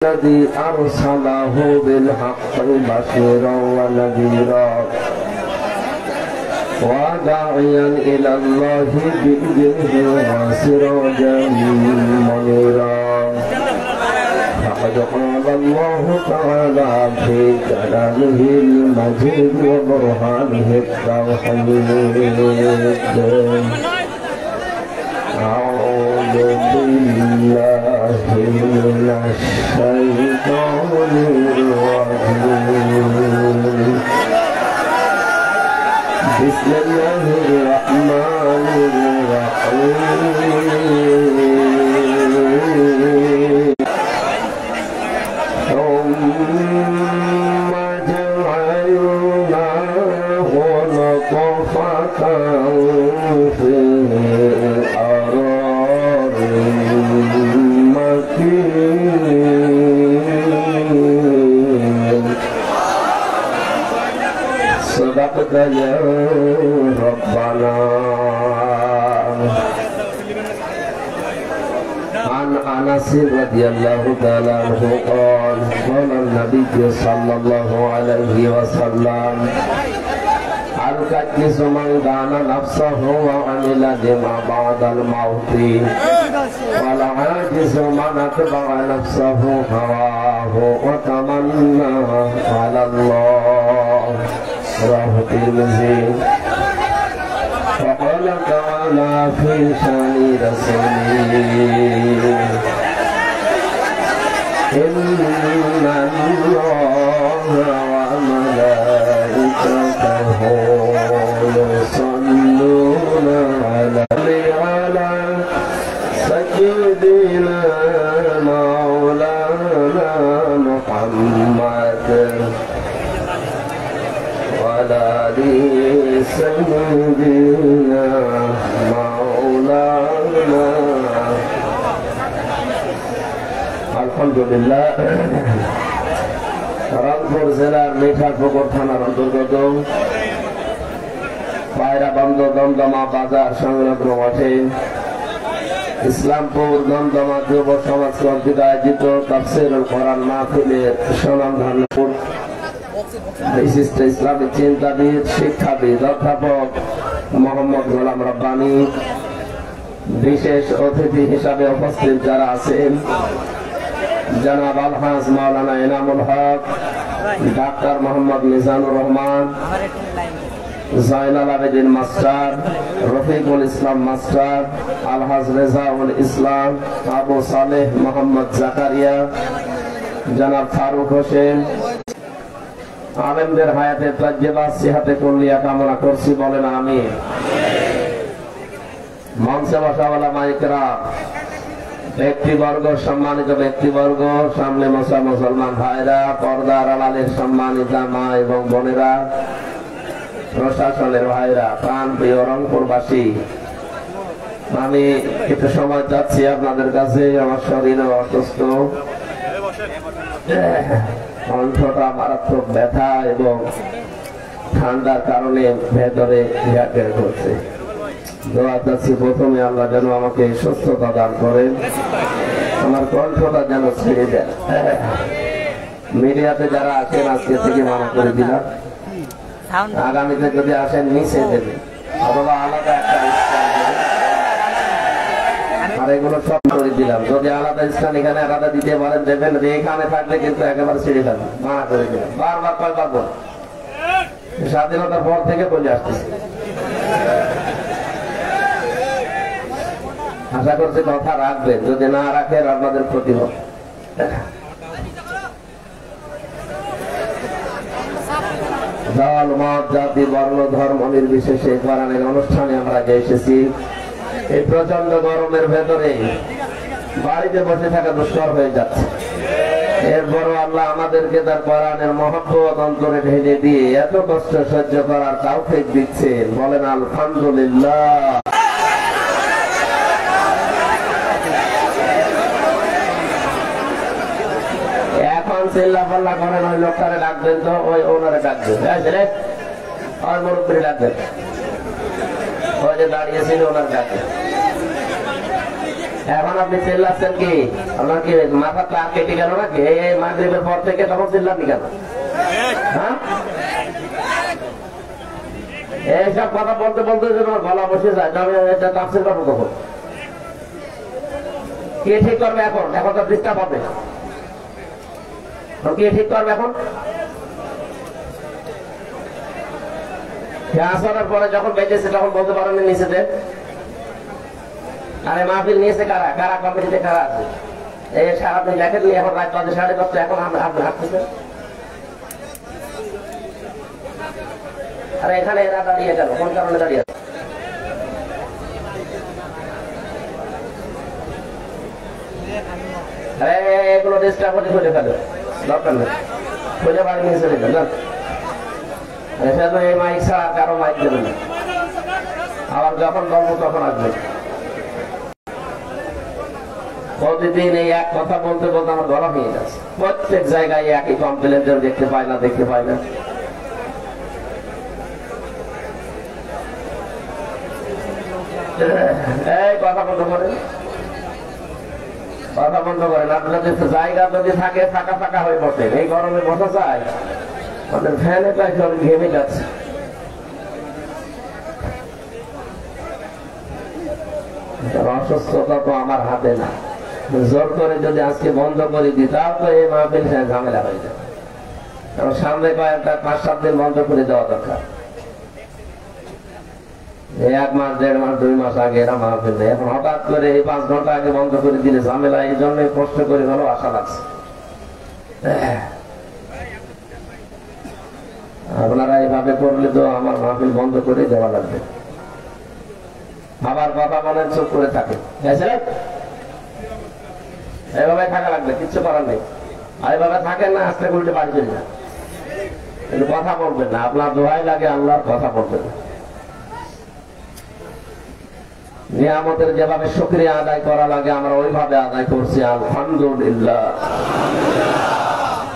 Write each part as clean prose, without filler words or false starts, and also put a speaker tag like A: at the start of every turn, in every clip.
A: الذي أرسله بالحق بشيرا ونذيرا وداعيا إلى الله بإذنه وسراجا منيرا. فقد قال الله تعالى في كلامه المجيد وبرهانه التوحيد. أعوذ بالله من الشيطان الرجيم. بسم الله الرحمن الرحيم. ثم جعلناه نطفة في قرار مكين. صدقت يا ربنا. عن أنس رضي الله تعالى عنه قال قال النبي صلى الله عليه وسلم الكيس من دان نفسه وعمل لما بعد الموت والعاجز من اتبع نفسه هواه وتمنى على الله. رواه الترمذي. وقال تعالى في شان رسوله إن الله وملائكته يصلون على سيدنا مولانا محمد وعلى آل سيدنا مولانا. আলহামদুলিল্লাহ। রংপুর জেলার মিঠাপুকুর থানার অন্তর্গত পায়রাবন্দ দমদমা বাজার সংলগ্ন মাঠে ইসলামপুর দমদমা যুব সমাজ কর্তৃক আয়োজিত তাফসীরুল কোরআন মাহফিলের স্বনামধন্য বিশিষ্ট ইসলামিক চিন্তাবিদ শিক্ষাবিদ অধ্যাপক মোহাম্মদ গোলাম রব্বানী, বিশেষ অতিথি হিসাবে উপস্থিত যারা আছেন জনাব আলহাজ মাওলানা ইনামুল হক, doctor Mohammad Mizanur Rahman, Zainal Abedin master, Rafiqul Islam master, আলহাজ রেজাউল ইসলাম, আবু সালেহ মোহাম্মদ জাকারিয়া, জনাব ফারুক হোসেন, আলেমদের হায়াতে তাজ্জেবা সিহাতে কুল্লিয়া কামনা করছি, বলেন আমিন। মঞ্চে বসাওয়ালা মাইকরা, ব্যক্তিবর্গ, সম্মানিত ব্যক্তিবর্গ, সামনে মশা মুসলমান ভাইরা, পর্দার আড়ালের সম্মানিত মা এবং বোনেরা, প্রশাসনের ভাইরা, প্রাণ প্রিয় রংপুরবাসী, আমি একটু সময় যাচ্ছি আপনাদের কাছে। আমার শরীরে অসুস্থ, কণ্ঠটা মারাত্মক ব্যথা এবং ঠান্ডার কারণে ভেতরে ঘ্যাট করছে। দোয়া চাচ্ছি প্রথমে আল্লাহ যেন আমাকে সুস্থতা দান করেন, আমার কণ্ঠটা যেন ছেড়ে দেয়। মিডিয়াতে যারা আছেন আজকে থেকে মানা করে দিলাম, আগামীতে যদি আসেন নিচে দেবে অথবা আলাদা একটা স্থান দেবে, আর এগুলো সব করে দিলাম। যদি আলাদা স্থান এখানে আলাদা দিতে পারেন দেবেন, এখানে থাকলে কিন্তু একেবারে ছেড়ে দেবেন, মানা করে দিলাম। বারবার কয়বার বল, স্বাধীনতার পর থেকে বলে আসতেছি। আশা করছি কথা রাখবেন, যদি না রাখেন আপনাদের ক্ষতি হবে। দল মত জাতি বর্ণ ধর্ম নির্বিশেষে কোরআনের অনুষ্ঠানে আমরা যে এসেছি, এই প্রচন্ড গরমের ভেতরে বাড়িতে বসে থাকা দুষ্কর হয়ে যাচ্ছে। এরপরও আল্লাহ আমাদেরকে তার কোরআনের মহব্বত অন্তরে ঢেলে দিয়ে এত কষ্ট সহ্য করার তৌফিক দিচ্ছেন, বলেন আলহামদুলিল্লাহ। এখন চিল্লাপাল্লা করেন, ওই লোকটারে ডাকবেন, তো ওই ওনারে ডাকবেন, ওই মুরব্বী ডাকবেন, ওই যে দাঁড়িয়েছিল ওনার ডাকবেন। এখন আপনি চিল্লাচ্ছেন কি? আপনার কি মাথা তার কেটে গেল নাকি? এই মাগরিবের পর থেকে তখন চিল্লানি কেন? হ্যাঁ, এইসব কথা বলতে বলতে আমার গলা বসে যায়। এটা তাফসীর করবো কখন? কে ঠিক করবে এখন? এখন তো ডিস্টার্ব হবে। কে ঠিক করবে এখন? আসরের পরে যখন বেঁচেছে তখন বলতে পারেন নিচে দেন। আরে মাহফিল নিয়েছে কারা? কারা কমিটিতে কারা আছে? এই সারাদিন দেখেননি, এখন রাত 10:30 এখন আপনি হাঁটতেছেন। আরে এখানে এরা দাঁড়িয়ে গেল কোন কারণে দাঁড়িয়ে আছে? এগুলো ডিস্টার্ব হতে খুঁজে ফেলো, দরকার নেই। খুঁজে বাড়ি নিয়ে চলে যান। এই মাইক ছাড়া কারো মাইক দেবে না। আবার যখন বলবো তখন আসবে। প্রতিদিন এই এক কথা বলতে বলতে আমার গলা হয়ে যাচ্ছে। প্রত্যেক জায়গায় একই কমপ্লেন, দেখতে পাই না, দেখতে পাই না। এই কথা বন্ধ করেন, কথা বন্ধ করেন। আপনার জায়গা যদি থাকে ফাঁকা ফাঁকা হয়ে বসে। এই গরমে বসা যায়? আমাদের ফ্যানে প্রায় শরীর ঘেমে যাচ্ছে। অসুস্থতা তো আমার হাতে না। জোর করে যদি আজকে বন্ধ করে দিই তাও তো এই মাহফিল ঝামেলা হয়ে যাবে। কারণ সামনে কয়েকটা 5-7 দিন বন্ধ করে দেওয়া দরকার। 1 মাস 1.5 মাস 2 মাস আগে এরা মাহফিল নেই। এখন হঠাৎ করে এই 5 ঘন্টা আগে বন্ধ করে দিলে ঝামেলা। এই জন্য কষ্ট করে হলেও আশা লাগছে। আপনারা এইভাবে করলে তো আমার মাহফিল বন্ধ করে দেওয়া লাগবে। আবার কথা বলেন, চুপ করে থাকে, এইভাবে থাকা লাগবে, কিচ্ছু করার নেই। আর এইভাবে থাকেন না, আস্তে উল্টে বাড়ি চলে যান। কিন্তু কথা বলবেন না, আপনার দোহাই লাগে আল্লাহর কথা বলবেন না। নিয়ামতের যেভাবে শুকরিয়া আদায় করা লাগে আমরা ওইভাবে আদায় করছি। আলহামদুলিল্লাহ,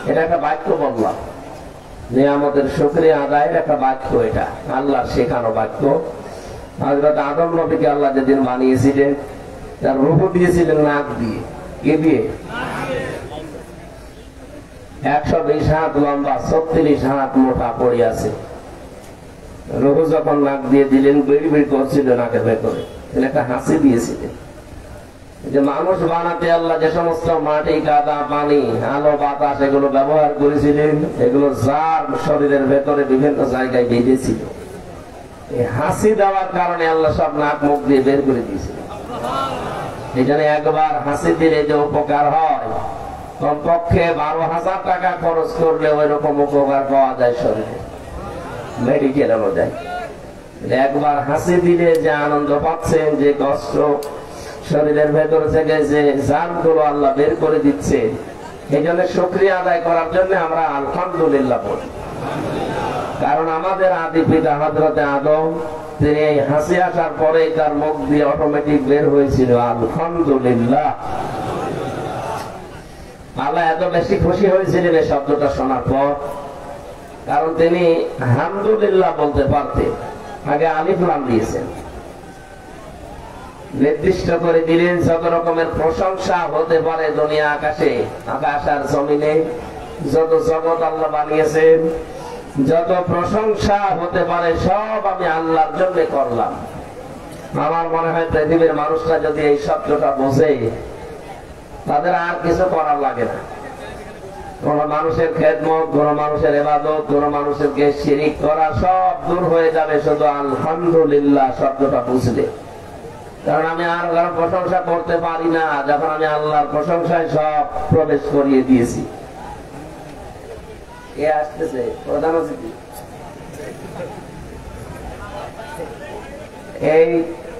A: এটা একটা বাক্য বললাম। নিয়ামতের শুকরিয়া আদায়ের একটা বাক্য, এটা আল্লাহর শেখানো বাক্য। হযরত আদম নবীকে আল্লাহ যেদিন বানিয়েছিলেন তার রূহ দিয়েছিলেন নাক দিয়ে। কে দিয়ে? 120 হাত লম্বা, 36 হাত মোটা পড়ে আছে। রূহ যখন নাক দিয়ে দিলেন বেড়ি বেড়ি করছিল নাকের ভেতরে, একটা হাসি দিয়েছিলেন। যে মানুষ বানাতে আল্লাহ যে সমস্ত মাটি, কাদা, পানি, আলো, বাতাস এগুলো ব্যবহার করেছিলেন, এগুলো যার শরীরের ভেতরে বিভিন্ন জায়গায় বেঁধেছিল। এই হাসি দেওয়ার কারণে আল্লাহ সব নাক মুখ দিয়ে বের করে দিয়েছিলেন। এই জন্য একবার হাসি দিলে যে উপকার হয়, কমপক্ষে 12,000 টাকা খরচ করলে ওই রকম উপকার পাওয়া যায় শরীরে, মেডিকেলেও যায়। একবার হাসি দিলে যে আনন্দ পাচ্ছেন, যে কষ্ট শরীরের ভেতর থেকে যে জানগুলো আল্লাহ বের করে দিচ্ছে, এই জন্য শুকরিয়া আদায় করার জন্য আমরা আলহামদুলিল্লাহ বলি। কারণ আমাদের আদি পিতা হযরত আদম, তিনি এই হাসি আসার পরে তার মুখ দিয়ে অটোমেটিক বের হয়েছিল আলহামদুলিল্লাহ। আল্লাহ এত বেশি খুশি হয়েছিলেন এই শব্দটা শোনার পর, কারণ তিনি আলহামদুলিল্লাহ বলতে পারতেন। আগে আলিফ লাম দিয়েছেন, নির্দিষ্ট করে দিলেন যত রকমের প্রশংসা হতে পারে দুনিয়া আকাশে, আকাশ আর জমিনে যত জগৎ আল্লাহ বানিয়েছেন, যত প্রশংসা হতে পারে সব আমি আল্লাহর জন্য করলাম। আমার মনে হয় পৃথিবীর মানুষরা যদি এই শব্দটা বোঝে, তাদের আর কিছু করার লাগে না। কোন মানুষের খেদমত, কোন মানুষের ইবাদত, কোন মানুষেরকে শিরিক করা সব দূর হয়ে যাবে শুধু আলহামদুলিল্লাহ শব্দটা বুঝলে। কারণ আমি আর কারো প্রশংসা করতে পারি না যখন আমি আল্লাহর প্রশংসায় সব প্রবেশ করিয়ে দিয়েছি। এ আসতেছে প্রধান অতিথি, এই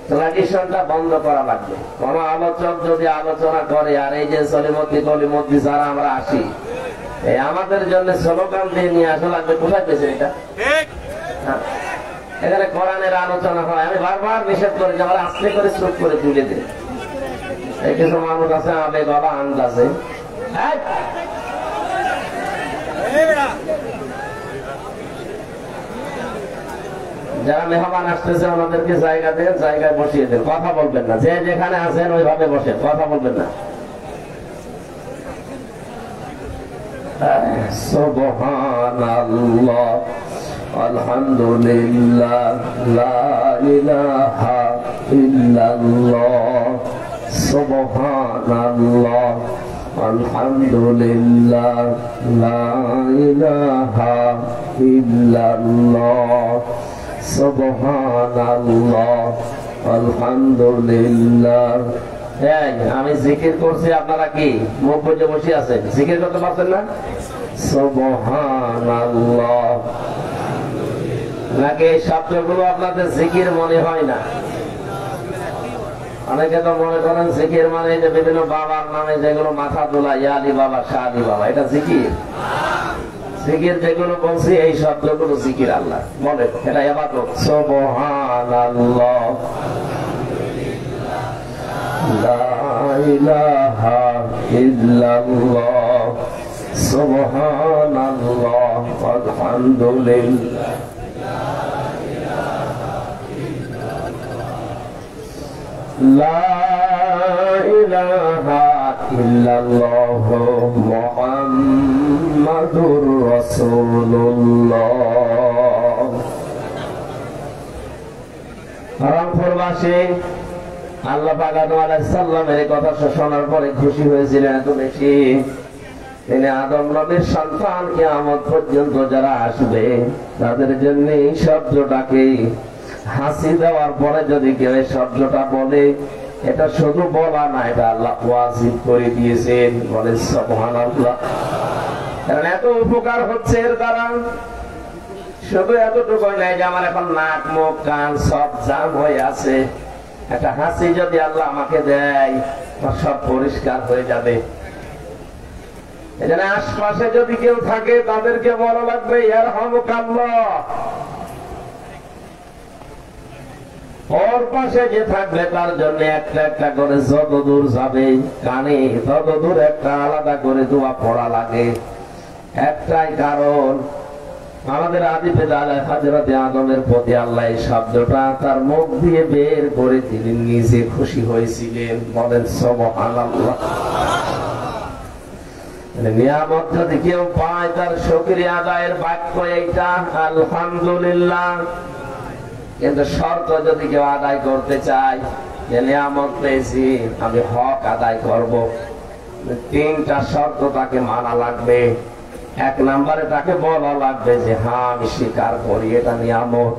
A: ট্র্যাডিশনটা বন্ধ করা লাগবে। কোন আলোচক যদি আলোচনা করে আর এই যে সলিমতি কলিমতি যারা আমরা আসি, এই আমাদের জন্য স্লোগান দিয়ে নিয়ে আসা লাগবে। কোথায় পেয়েছে এটা? এখানে কোরআনের আলোচনা হয়, আমি বারবার নিষেধ করি যে আমরা আস্তে করে চুপ করে তুলে দিই। এই কিছু মানুষ আছে আবেগ বাবা আন্দাজে, যারা যারা মেহমান আসতেছে ওনাদেরকে জায়গা দেন, জায়গায় বসিয়ে দেন, কথা বলবেন না, যে যেখানে আছেন ওইভাবে বসেন, কথা বলবেন না। সুবহানাল্লাহ, আলহামদুলিল্লাহ, লা ইলাহা ইল্লাল্লাহ, সুবহানাল্লাহ, আলহামদুলিল্লাহ, লা ইলাহা ইল্লাল্লাহ, সুবহানাল্লাহ, আলহামদুলিল্লাহ। আমি জিকির করছি, আপনারা কি মুখ বুজে বসে আছেন? জিকির করতে পারছেন না? সুবহানাল্লাহ। নাকি এই শব্দগুলো আপনাদের জিকির মনে হয় না? অনেকে তো মনে করেন জিকির মানে যে বিভিন্ন বাবার নামে যেগুলো মাথা তোলা, ইয়ালি বাবা, শাহ আলী বাবা, এটা জিকির। জিকির যেগুলো বলছি এই শব্দগুলো জিকির আল্লাহ বলে, এটা ইবাদত। সুবহানাল্লাহ, লা ইলাহা ইল্লাল্লাহ, সুবহানাল্লাহ, আলহামদুলিল্লাহ, লা ইলাহা ইল্লাল্লাহ, মুহাম্মাদুর রাসূলুল্লাহ। রংপুরবাসী আল্লাহ পাক আদম আলাইহিস সালামের এই কথা শোনার পরে খুশি হয়েছিলেন এত বেশি, তিনি আদম নবীর সন্তান কিয়ামত পর্যন্ত যারা আসবে তাদের জন্য এই শব্দটাকে হাসি দেওয়ার পরে যদি কেউ এই শব্দটা বলে, এটা শুধু বলা না, এটা আল্লাহ ওয়াজিব করে দিয়েছেন। বলে সুবহানাল্লাহ। কারণ এত উপকার হচ্ছে এর দ্বারা। শুধু এতটুকুই নাই যে আমার এখন নাক মুখ কান সব জাম হয়ে আছে, একটা হাসি যদি আল্লাহ আমাকে দেয় সব পরিষ্কার হয়ে যাবে। এখানে আশপাশে যদি কেউ থাকে তাদেরকে বলা লাগবে ইয়ারহামুকাল্লাহ। ওর পাশে যে থাকবে তার জন্য একটা একটা করে যত দূর যাবে কানে তত দূর একটা আলাদা করে দোয়া পড়া লাগে। একটাই কারণ, আমাদের আদি পিতা হযরত আদমের প্রতি আল্লাহ এই শব্দটা তার মুখ দিয়ে বের করে তিনি নিজে খুশি হয়েছিলেন। বলেন সুবহানাল্লাহ। নিয়ামত যদি কেউ পায় তার শুকরিয়া আদায়ের বাক্য এইটা আলহামদুলিল্লাহ। কিন্তু শর্ত যদি কেউ আদায় করতে চায় যে নিয়ামত পেয়েছি আমি হক আদায় করব, তিনটা শর্ত তাকে মানা লাগবে। এক নম্বরে তাকে বলা লাগবে যে হ্যাঁ আমি স্বীকার করি এটা নিয়ামত।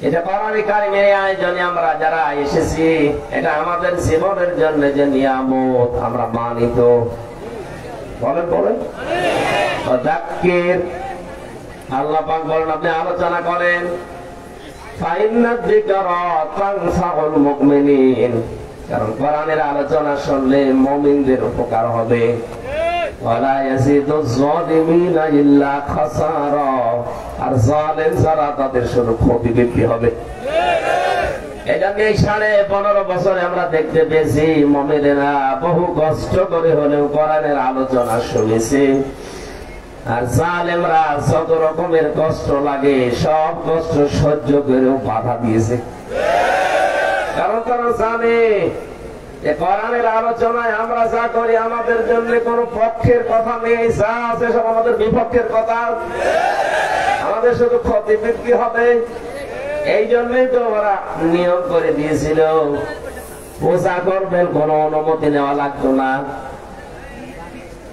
A: এটা কোরআন কারীমের আয়োজনে আমরা যারা এসেছি এটা আমাদের জীবনের জন্য যে নিয়ামত আমরা মানি তো। বলেন বলেন যাক্কির, আল্লাহ পাক বলেন আপনি আলোচনা করেন ফাইন্নায যিকরা তানফাউল মুমিনিন, কারণ কোরআনের আলোচনা শুনলে মুমিনদের উপকার হবে। ওয়ালা ইয়াজিদুয যালিমিনা ইল্লা খাসারা, আর জালেম যারা তাদের শুধু ক্ষতি বৃদ্ধি হবে। এটা নিয়ে 15.5 বছরে আমরা দেখতে পেয়েছি মুমিনেরা বহু কষ্ট করে হলেও কোরআনের আলোচনা শুনেছে, আর জালেমরা যত রকমের কষ্ট লাগে সব কষ্ট সহ্য করেও বাধা দিয়েছে। কারণ তারা জানে যে কোরআনের আলোচনায় আমরা যা করি আমাদের জন্য কোন পক্ষের কথা নেই, যা আছে সব আমাদের বিপক্ষের কথা, আমাদের শুধু ক্ষতি বৃদ্ধি হবে। এই জন্যই তো ওরা নিয়ম করে দিয়েছিল পূজা করবেন কোন অনুমতি নেওয়া লাগতো না।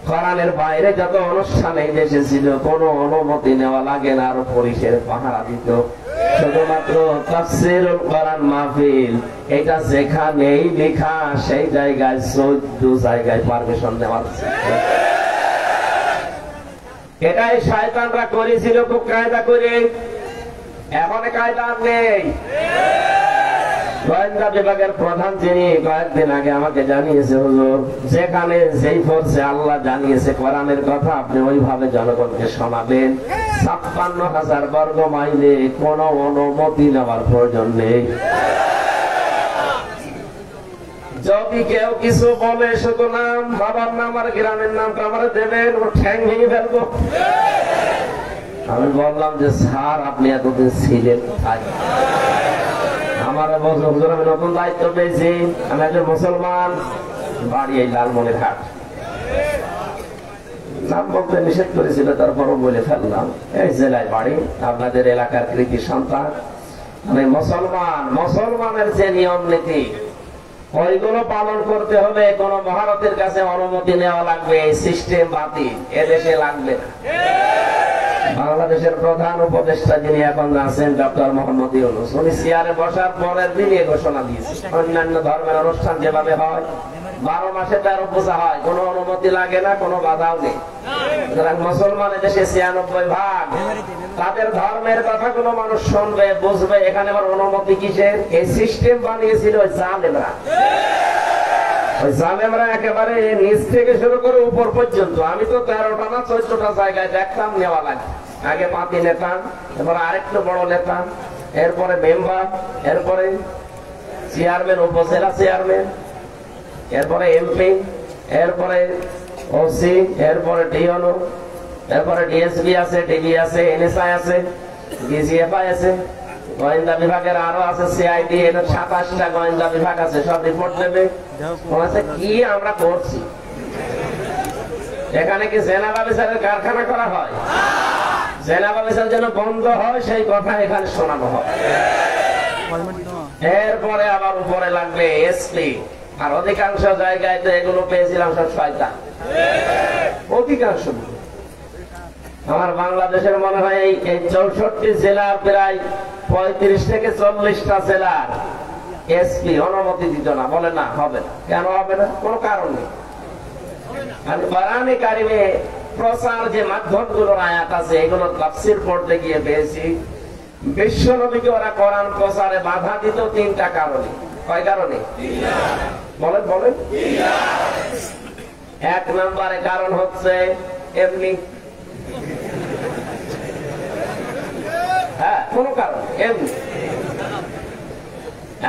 A: কোরআনের বাইরে যত অনুষ্ঠান এই দেশে ছিল কোন অনুমতি নেওয়া লাগে না, আর পুলিশের পাহারা দিত। শুধুমাত্র তাফসীরুল কোরআন মাহফিল এটা যেখানেই লেখা সেই জায়গায় 14 জায়গায় পারমিশন দেওয়া আছে। এটাই শয়তানরা করেছিল খুব কায়দা করে, এখন কায়দা নেই। গোয়েন্দা বিভাগের প্রধান যিনি কয়েকদিন আগে আমাকে জানিয়েছে হুজুর যেখানে যেই ফোর্সে আল্লাহ জানিয়েছে কোরআনের কথা আপনি ওইভাবে জনগণকে শোনাবেন। 56,000 বর্গ মাইলে কোন অনুমতি নেওয়ার প্রয়োজন নেই। যদি কেউ কিছু বলে শুধু নাম বাবার নাম আর গ্রামের নামটা আমার দেবেন, ও ঠ্যাং ভেঙে ফেলবো। আমি বললাম যে স্যার আপনি এতদিন ছিলেন কোথায়? আমার হুজুর আমি নতুন দায়িত্ব পেয়েছি, আমি একজন মুসলমান, বাড়ি এই লালমনিরহাট। নাম বলতে নিষেধ করেছিল, তারপরও বলে ফেললাম এই জেলায় বাড়ি, আপনাদের এলাকার কৃতি সন্তান। আমি মুসলমান, মুসলমানের যে নিয়ম নীতি ওইগুলো পালন করতে হবে। কোন মহারথীর কাছে অনুমতি নেওয়া লাগবে, এই সিস্টেম বাতিল, এদেশে লাগবে না। বাংলাদেশের প্রধান উপদেষ্টা যিনি এখন আছেন ডক্টর মোহাম্মদ ইউনূস, উনি চেয়ারে বসার পরের দিনই ঘোষণা দিয়েছে অন্যান্য ধর্মের অনুষ্ঠান যেভাবে হয় 12 মাসে 13 পূজা হয়, কোনো অনুমতি লাগে না, কোনো বাধাও নেই। সুতরাং মুসলমান দেশে 96%, তাদের ধর্মের কথাগুলো মানুষ শুনবে, বুঝবে। এখানে আবার অনুমতি কিসের? এই সিস্টেম বানিয়েছিল ওই জালেমরা। ওই জালেমরা একেবারে নিচ থেকে শুরু করে উপর পর্যন্ত। আমি তো 13টা না 14টা জায়গায় দেখতাম নেওয়া লাগে। আগে পাতি নেতা, এবার আরেকটু বড় নেতা, এরপরে মেম্বার, এরপরে চেয়ারম্যান, উপজেলা চেয়ারম্যান, এরপরে এমপি, এরপরে ওসি, এরপরে ডিওনো, এরপরে ডিএসপি আছে, ডিবি আছে, এনএসআই আছে, ডিজিএফআই আছে, গোয়েন্দা বিভাগের আরো আছে, সিআইডি, 27টা গোয়েন্দা বিভাগ আছে, সব রিপোর্ট দেবে। কি আমরা করছি এখানে? কি জেনাবা বিচারের কারখানা করা হয়? জেনাবা বিচার যেন বন্ধ হয় সেই কথা এখানে শোনানো হয়। এরপরে আবার উপরে লাগবে এসপি, আর অধিকাংশ জায়গায় তো এগুলো পেয়েছিলাম সব শয়তান, অধিকাংশ। আমার বাংলাদেশের মনে হয় এই 64 জেলার প্রায় 35 থেকে 40টা জেলার এসপি অনুমতি দিত না, বলে না হবে না। কেন হবে না? কোনো কারণ নেই। আমি কোরআনে কারিমে প্রচার যে মাধ্যমগুলোর আয়াত আছে এগুলো তাফসীর পড়তে গিয়ে পেয়েছি বিশ্ব নবীকে ওরা কোরআন প্রচারে বাধা দিত 3টা কারণে। কয় কারণে? বলেন বলেন। 1 নম্বরে কারণ হচ্ছে এমনি, হ্যাঁ কোন কারণ এমনি।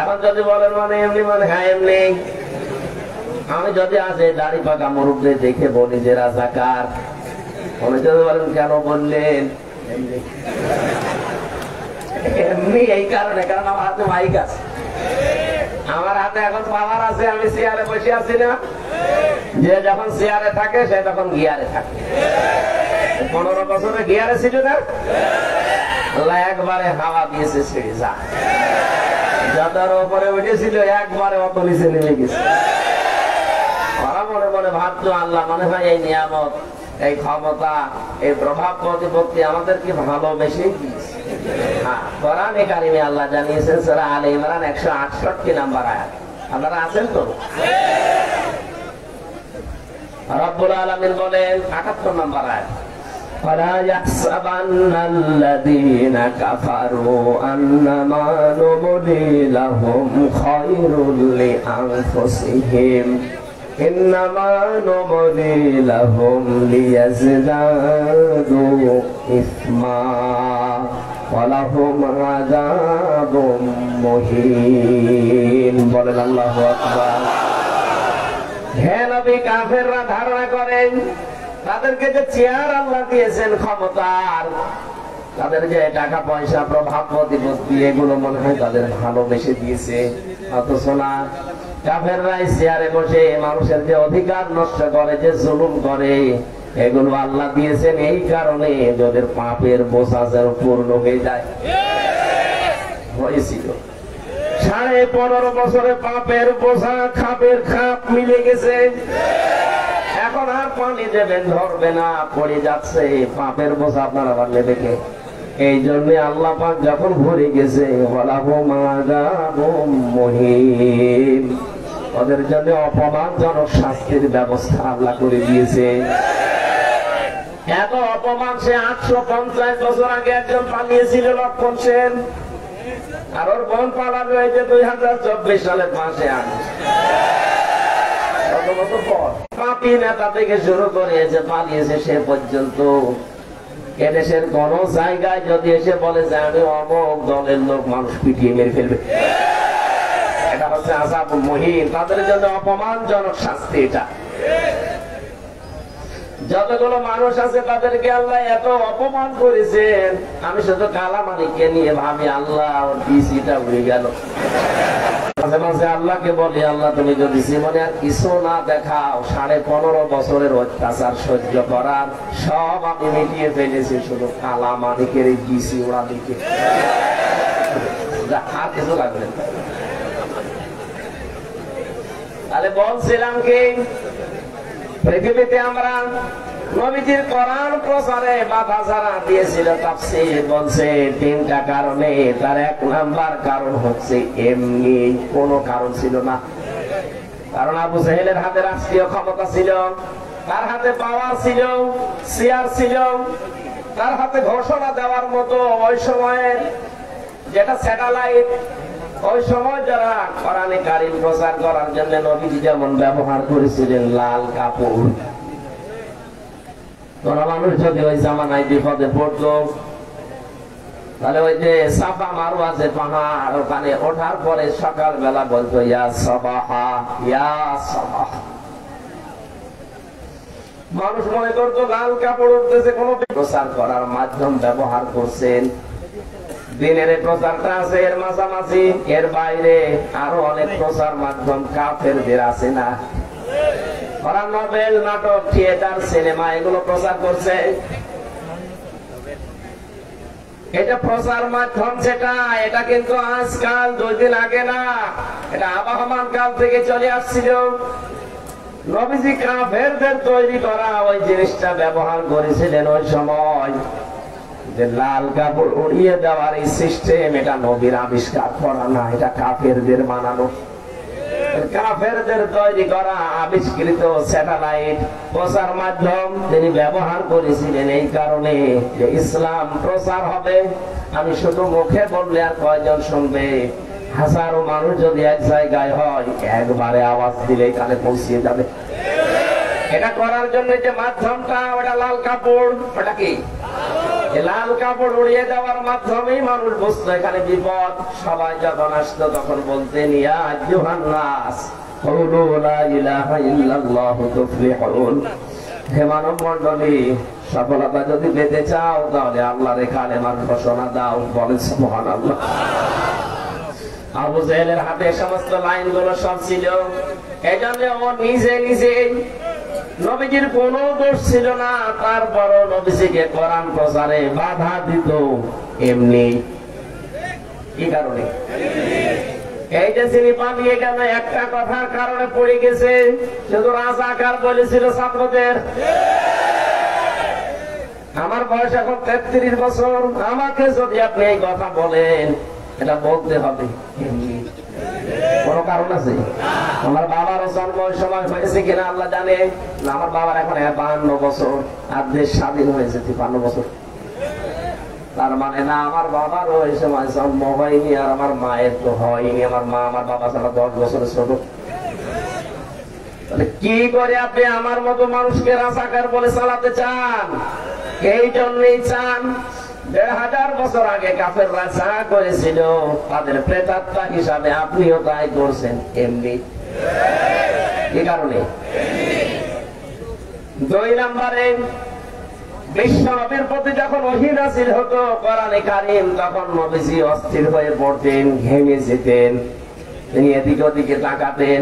A: এখন যদি বলেন মানে এমনি, মানে হ্যাঁ এমনি। আমি যদি আছে দাড়ি পাকা মুরব্বি দেখে বলি যে রাজাকার, উনি যদি বলেন কেন বললেন এমনি, এই কারণে, কারণ আমার হাতে মাইক আছে, আমার হাতে এখন পাওয়ার আছে। আমি চেয়ারে বসে আছি না, যে যখন চেয়ারে থাকে সে তখন গিয়ারে থাকে। 15 বছরে গিয়ারে ছিল না, আল্লাহ একবারে হাওয়া দিয়েছে, ছেড়ে যা। যাদের উপরে উঠেছিল একবারে অত নিচে নেমে গেছে। ওরা মনে মনে ভাবতো আল্লাহ মনে হয় এই নিয়ামত, এই ক্ষমতা, এই প্রভাব প্রতিপত্তি আমাদেরকে ভালোবেসে দিয়েছে। হ্যাঁ, কোরআনে কারিমে আল্লাহ জানিয়েছেন সূরা আলে ইমরান 168 নম্বর আয়াত। আপনারা আছেন তো? রব্বুল আলামিন বলেন 78 নম্বর আয়াত, فلا يحسبن الذين كفروا أنما نملي لهم خير لأنفسهم إنما نملي لهم ليزدادوا إثما ولهم عذاب مهين। বলেন আল্লাহু আকবার। হে নবী, কাফেররা ধারণা করেন তাদেরকে যে চেয়ার আল্লাহ দিয়েছেন ক্ষমতার, তাদের যে টাকা পয়সা, প্রভাব প্রতিপত্তি, এগুলো মনে হয় তাদের ভালোবেসে দিয়েছে। অথচ না, কাফেররাই চেয়ারে বসে মানুষের যে অধিকার নষ্ট করে, যে জুলুম করে, এগুলো আল্লাহ দিয়েছেন এই কারণে যাদের পাপের বোঝা যেন পূর্ণ হয়ে যায়। হয়েছিল 15.5 বছরে পাপের বোঝা, খাপের খাপ মিলে গেছে। এখন আর পানি দেবেন ধরবে না, পড়ে যাচ্ছে। পাপের বোঝা আপনার আবার নেবে কে? এই জন্য আল্লাহ পাক যখন ভরে গেছে, ওদের জন্য অপমানজনক শাস্তির ব্যবস্থা আল্লাহ করে দিয়েছে। এত অপমান সে 850 বছর আগে একজন পালিয়েছিল, লক্ষণ সেন, আর ওর বোন পালাবে হয়েছে 2024 সালের 5 আগস্ট। পাপি নেতা থেকে শুরু করে এসে পালিয়েছে সে পর্যন্ত। এদেশের কোন জায়গায় যদি এসে বলে যে আমি অমুক দলের লোক, মানুষ পিটিয়ে মেরে ফেলবে। এটা হচ্ছে আযাবুল মুহিন, তাদের জন্য অপমানজনক শাস্তি। এটা যতগুলো মানুষ আছে তাদেরকে আল্লাহ এত অপমান করেছেন, আমি শুধু কালামানিককে নিয়ে ভাবি আল্লাহ ওর পিসিটা উড়ে গেল। মাঝে মাঝে আল্লাহকে বলি, আল্লাহ তুমি যদি জীবনে আর কিছু না দেখাও, 15.5 বছরের অত্যাচার সহ্য করার সব আমি মিটিয়ে ফেলেছি, শুধু কালামানিকের এই পিসি ওরা দিকে আর কিছু লাগবে না। তাহলে বলছিলাম কি, পৃথিবীতে আমরা নবীজির কোরআন প্রচারে বাধা যারা দিয়েছিল, তাফসীর বলছে 3টা কারণে। তার 1 নাম্বার কারণ হচ্ছে এমনি কোনো কারণ ছিল না। কারণ আবু জাহেলের হাতে রাষ্ট্রীয় ক্ষমতা ছিল, তার হাতে পাওয়ার ছিল, চেয়ার ছিল, তার হাতে ঘোষণা দেওয়ার মতো ওই সময়ের যেটা স্যাটেলাইট, ওই সময় যারা কোরআনে কারীম প্রচার করার জন্য নবীজি যেমন ব্যবহার করেছিলেন লাল কাপড়। কোন মানুষ যদি ওই জামানায় বিপদে পড়তো, তাহলে ওই যে সাফা মারওয়া যে পাহাড়, ওখানে ওঠার পরে সকালবেলা বলতো ইয়া সাবাহা ইয়া সাবাহা। মানুষ মনে করতো লাল কাপড় উঠতেছে, কোন প্রচার করার মাধ্যম ব্যবহার করছেন। দিনের প্রচারটা আছে, এর মাঝামাঝি এর বাইরে আরো অনেক প্রচার মাধ্যম কাফেরদের আছে না? ওরা নোবেল, নাটক, থিয়েটার, সিনেমা এগুলো প্রচার করছে। এটা প্রচার মাধ্যম যেটা, এটা কিন্তু আজকাল 2 দিন আগে না, এটা আবহমান কাল থেকে চলে আসছিল। নবীজি কাফেরদের তৈরি করা ওই জিনিসটা ব্যবহার করেছিলেন ওই সময়, যে লাল কাপড় উড়িয়ে দেওয়ার এই সিস্টেম, এটা নবীর আবিষ্কার করা না, এটা কাফেরদের বানানো, কাফেরদের তৈরি করা আবিষ্কৃত স্যাটেলাইট প্রচার মাধ্যম তিনি ব্যবহার করেছিলেন। এই কারণে যে ইসলাম প্রচার হবে, আমি শুধু মুখে বললে আর কয়জন শুনবে? হাজারো মানুষ যদি এক জায়গায় হয়, একবারে আওয়াজ দিলে এখানে পৌঁছিয়ে যাবে। এটা করার জন্য যে মাধ্যমটা, ওটা লাল কাপড়। ওটা কি? লাল কাপড় উড়িয়ে দেওয়ার মাধ্যমেই মানুষ বুঝতো এখানে বিপদ। সবাই যখন আসতো তখন বলতেন ইয়া আইয়ুহান নাস কুলু লা ইলাহা ইল্লাল্লাহু তুফলিহুন। হে মানব মণ্ডলী, সফলতা যদি পেতে চাও তাহলে আল্লাহর কালেমার ঘোষণা দাও। বলেন সুবহানাল্লাহ। আবু জাহেলের হাতে সমস্ত লাইনগুলো সব ছিল, এজন্য ও নিজে নিজে, নবীজির কোনো দোষ ছিল না, তারপরও নবীজিকে কোরআন প্রচারে বাধা দিত এমনি। কি কারণে? এই যে তিনি পালিয়ে গেল, একটা কথার কারণে পড়ে গেছে। শুধু রাজাকার বলেছিল ছাত্রদের, আমার বয়স এখন 33 বছর, আমাকে যদি আপনি এই কথা বলেন, এটা বলতে হবে এমনি। কোন কারণ আছে? আমার বাবারও জন্ম ওই সময় হয়েছে কিনা আল্লাহ জানে। আমার বাবার এখন 52 বছর, আর দেশ স্বাধীন হয়েছে 53 বছর। তার মানে না আমার বাবারও ওই সময় জন্ম হয়নি, আর আমার মায়ের তো হয়নি। আমার মা আমার বাবা ছাড়া 10 বছরের ছোট। তাহলে কি করে আপনি আমার মতো মানুষকে রাজাকার বলে চালাতে চান? এই জন্যই চান 1500 বছর আগে কাফেররা যা করেছিল, তাদের প্রেতাত্মা হিসাবে আপনিও তাই করছেন এমনি। কি কারণে? 2 নম্বরে, বিশ্ব নবীর প্রতি যখন ওহী নাযিল হতো কোরআনে কারীম, তখন নবীজি অস্থির হয়ে পড়তেন, ঘেমে যেতেন, তিনি এদিক ওদিকে তাকাতেন।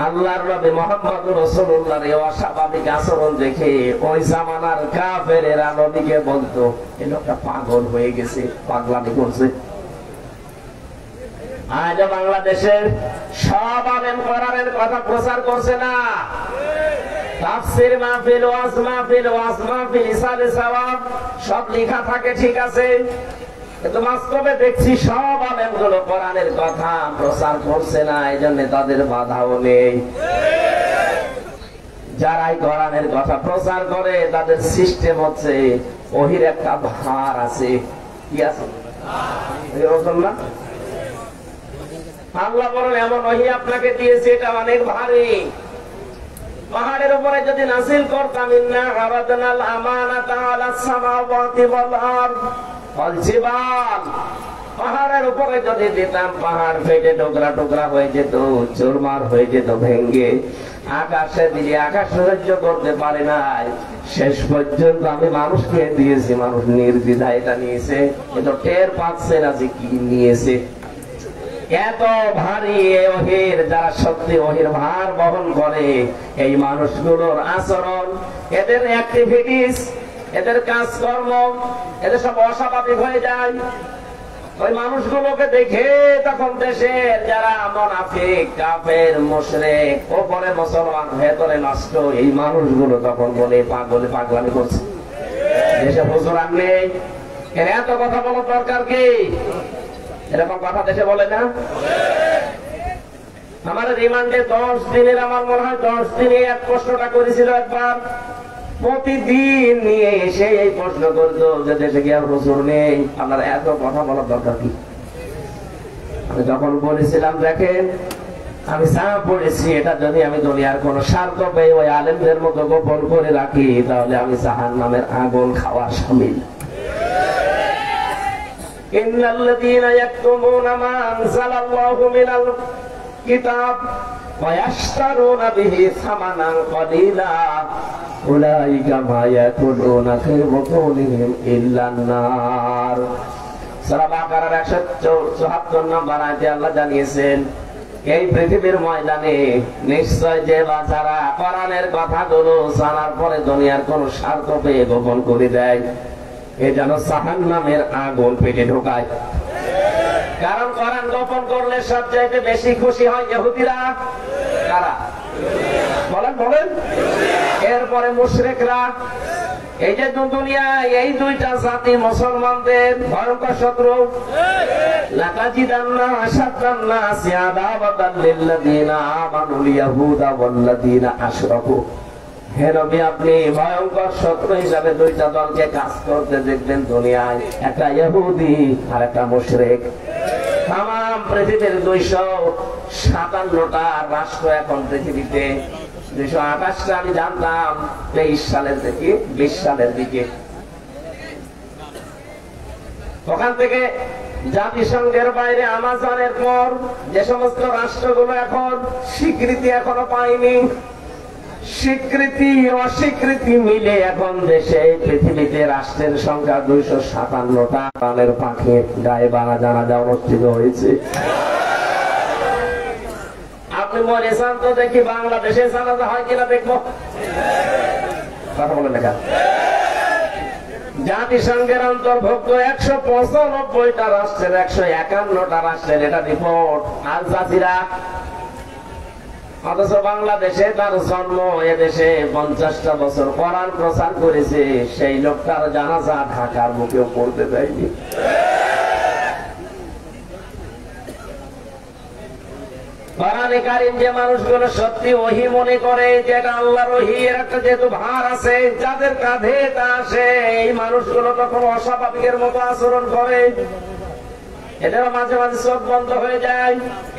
A: আল্লাহর নবী মুহাম্মদুর রাসূলুল্লাহর এই অস্বাভাবিক আচরণ দেখে ওই জামানার কাফেরেরা নবীকে বলতো, এই লোকটা পাগল হয়ে গেছে, পাগলামি করছে। আজ বাংলাদেশের সব আলেম কোরআনের কথা প্রচার করছে না। তাফসীর মাহফিল, ওয়াজ মাহফিল, ওয়াজ মাহফিল, ইসালে সওয়াব সব লেখা থাকে, ঠিক আছে, কিন্তু বাস্তবে দেখছি সব আলেমগুলো কোরআনের কথা প্রচার করছে না। এই জন্য তাদের বাধাও নেই। যারাই কোরআনের কথা প্রচার করে তাদের সিস্টেম হচ্ছে ওহির একটা ভার আছে। কি আছে? না, আল্লাহ বলেন এমন ওহী আপনাকে দিয়েছে, এটা অনেক ভারী। পাহাড়ের উপরে যদি নাযিল করতাম, ইন্না আরাদনাল আমানাতা আলাস সামাওয়াতি ওয়াল আরদ ওয়াল জিবাল, পাহাড়ের উপরে যদি দিতাম, পাহাড় ফেটে টুকরা টুকরা হয়ে যেত, চুরমার হয়ে যেত, ভেঙ্গে আকাশে দিয়ে আকাশ সহ্য করতে পারে নাই, শেষ পর্যন্ত আমি মানুষকে দিয়েছি, মানুষ নির্দ্বিধায় এটা নিয়েছে, কিন্তু টের পাচ্ছে না যে কি নিয়েছে। এত ভারী ওহির, যারা সত্যি ওহির ভার বহন করে, এই মানুষগুলোর আচরণ, এদের অ্যাক্টিভিটিস, এদের কাজকর্ম, এদের সব অস্বাভাবিক হয়ে যায়। ওই মানুষগুলোকে দেখে তখন দেশের যারা মুনাফিক, কাফের, মুশরিক, ওপরে মুসলমান, ভেতরে নষ্ট, এই মানুষগুলো তখন বলে পাগলামি করছে, দেশে হুজুর আর নেই, এর এত কথা বলার দরকার কি? এরকম কথা দেশে বলে না। আমার রিমান্ডে 10 দিনের, আমার মনে হয় 10 দিনে এক প্রশ্নটা করেছিল একবার, প্রতিদিন নিয়ে এসে এই প্রশ্ন করতো যে দেশে কি আর হুজুর নেই, আপনার এত কথা বলার দরকার কি? আমি যখন বলেছিলাম দেখেন আমি চা পড়েছি, এটা যদি আমি দুনিয়ার কোন স্বার্থ পেয়ে ওই আলেমদের মতো গোপন করে রাখি, তাহলে আমি জাহান্নামের আগুন খাওয়ার শামিল। ইন্নাল্লাযীনা ইয়াকতুমুনা মা আনজালাল্লাহু মিনাল কিতাব ওয়া ইয়াশতারুনা বিহি সামানান কলিলা উলাইকা মা ইয়াকুলুনা ফি বুতুনিহিম ইল্লান নার। সূরা বাকারার 174 নম্বর আয়াতে আল্লাহ জানিয়েছেন, এই পৃথিবীর ময়দানে নিশ্চয় যে যারা কোরআনের কথাগুলো জানার পরে দুনিয়ার কোন স্বার্থ পেয়ে গোপন করে দেয়, এ যেন জাহান্নামের আগুন পেটে ঢোকায়। কারণ কোরআন গোপন করলে সবচাইতে বেশি খুশি হয় ইহুদিরা। কারা? বলেন। এরপরে মুশরিকরা। এই যে দুনিয়ায় এই দুইটা জাতি মুসলমানদের ভয়ঙ্কর শত্রু। লাতাজিদান্না আশাদ্দান নাসি আদাওয়াতান লিল্লাযীনা আমানুল ইয়াহুদা ওয়াল্লাযীনা আশরাকু। হে নবী, আপনি ভয়ঙ্কর শত্রু হিসাবে দুইটা দলকে কাজ করতে দেখবেন দুনিয়ায়, একটা ইহুদি আর একটা মুশরিক। তাম পৃথিবীর 257টা রাষ্ট্র এখন পৃথিবীতে, 228টা আমি জানতাম 23 সালের থেকে 20 সালের দিকে। ওখান থেকে জাতিসংঘের বাইরে আমাজনের পর যে সমস্ত রাষ্ট্রগুলো এখন স্বীকৃতি এখনো পায়নি, স্বীকৃতি অস্বীকৃতি মিলে এখন দেশে পৃথিবীতে রাষ্ট্রের সংখ্যা 257টা। প্রাণের পাখি গায়ে বানা জানাজা অনুষ্ঠিত হয়েছে। আপনি মনে চান তো দেখি বাংলাদেশে জানাজা হয় কিনা দেখবো। কথা বলেন দেখা। জাতিসংঘের অন্তর্ভুক্ত 195টা রাষ্ট্রের 151টা রাষ্ট্রের এটা রিপোর্ট আল জাজিরা। অথচ বাংলাদেশে তার জন্ম, এদেশে 50টা বছর কোরআন প্রচার করেছে, সেই লোকটার জানাজা ঢাকার মুখেও পড়তে দেয়নি। কোরআনে কারীম যে মানুষগুলো সত্যি ওহী মনে করে, যেটা আল্লাহর ওহী, এর একটা যেহেতু ভার আছে, যাদের কাঁধে তা আসে, এই মানুষগুলো তখন অস্বাভাবিকের মতো আচরণ করে। এদের মাঝে মাঝে চোখ বন্ধ হয়ে যায়,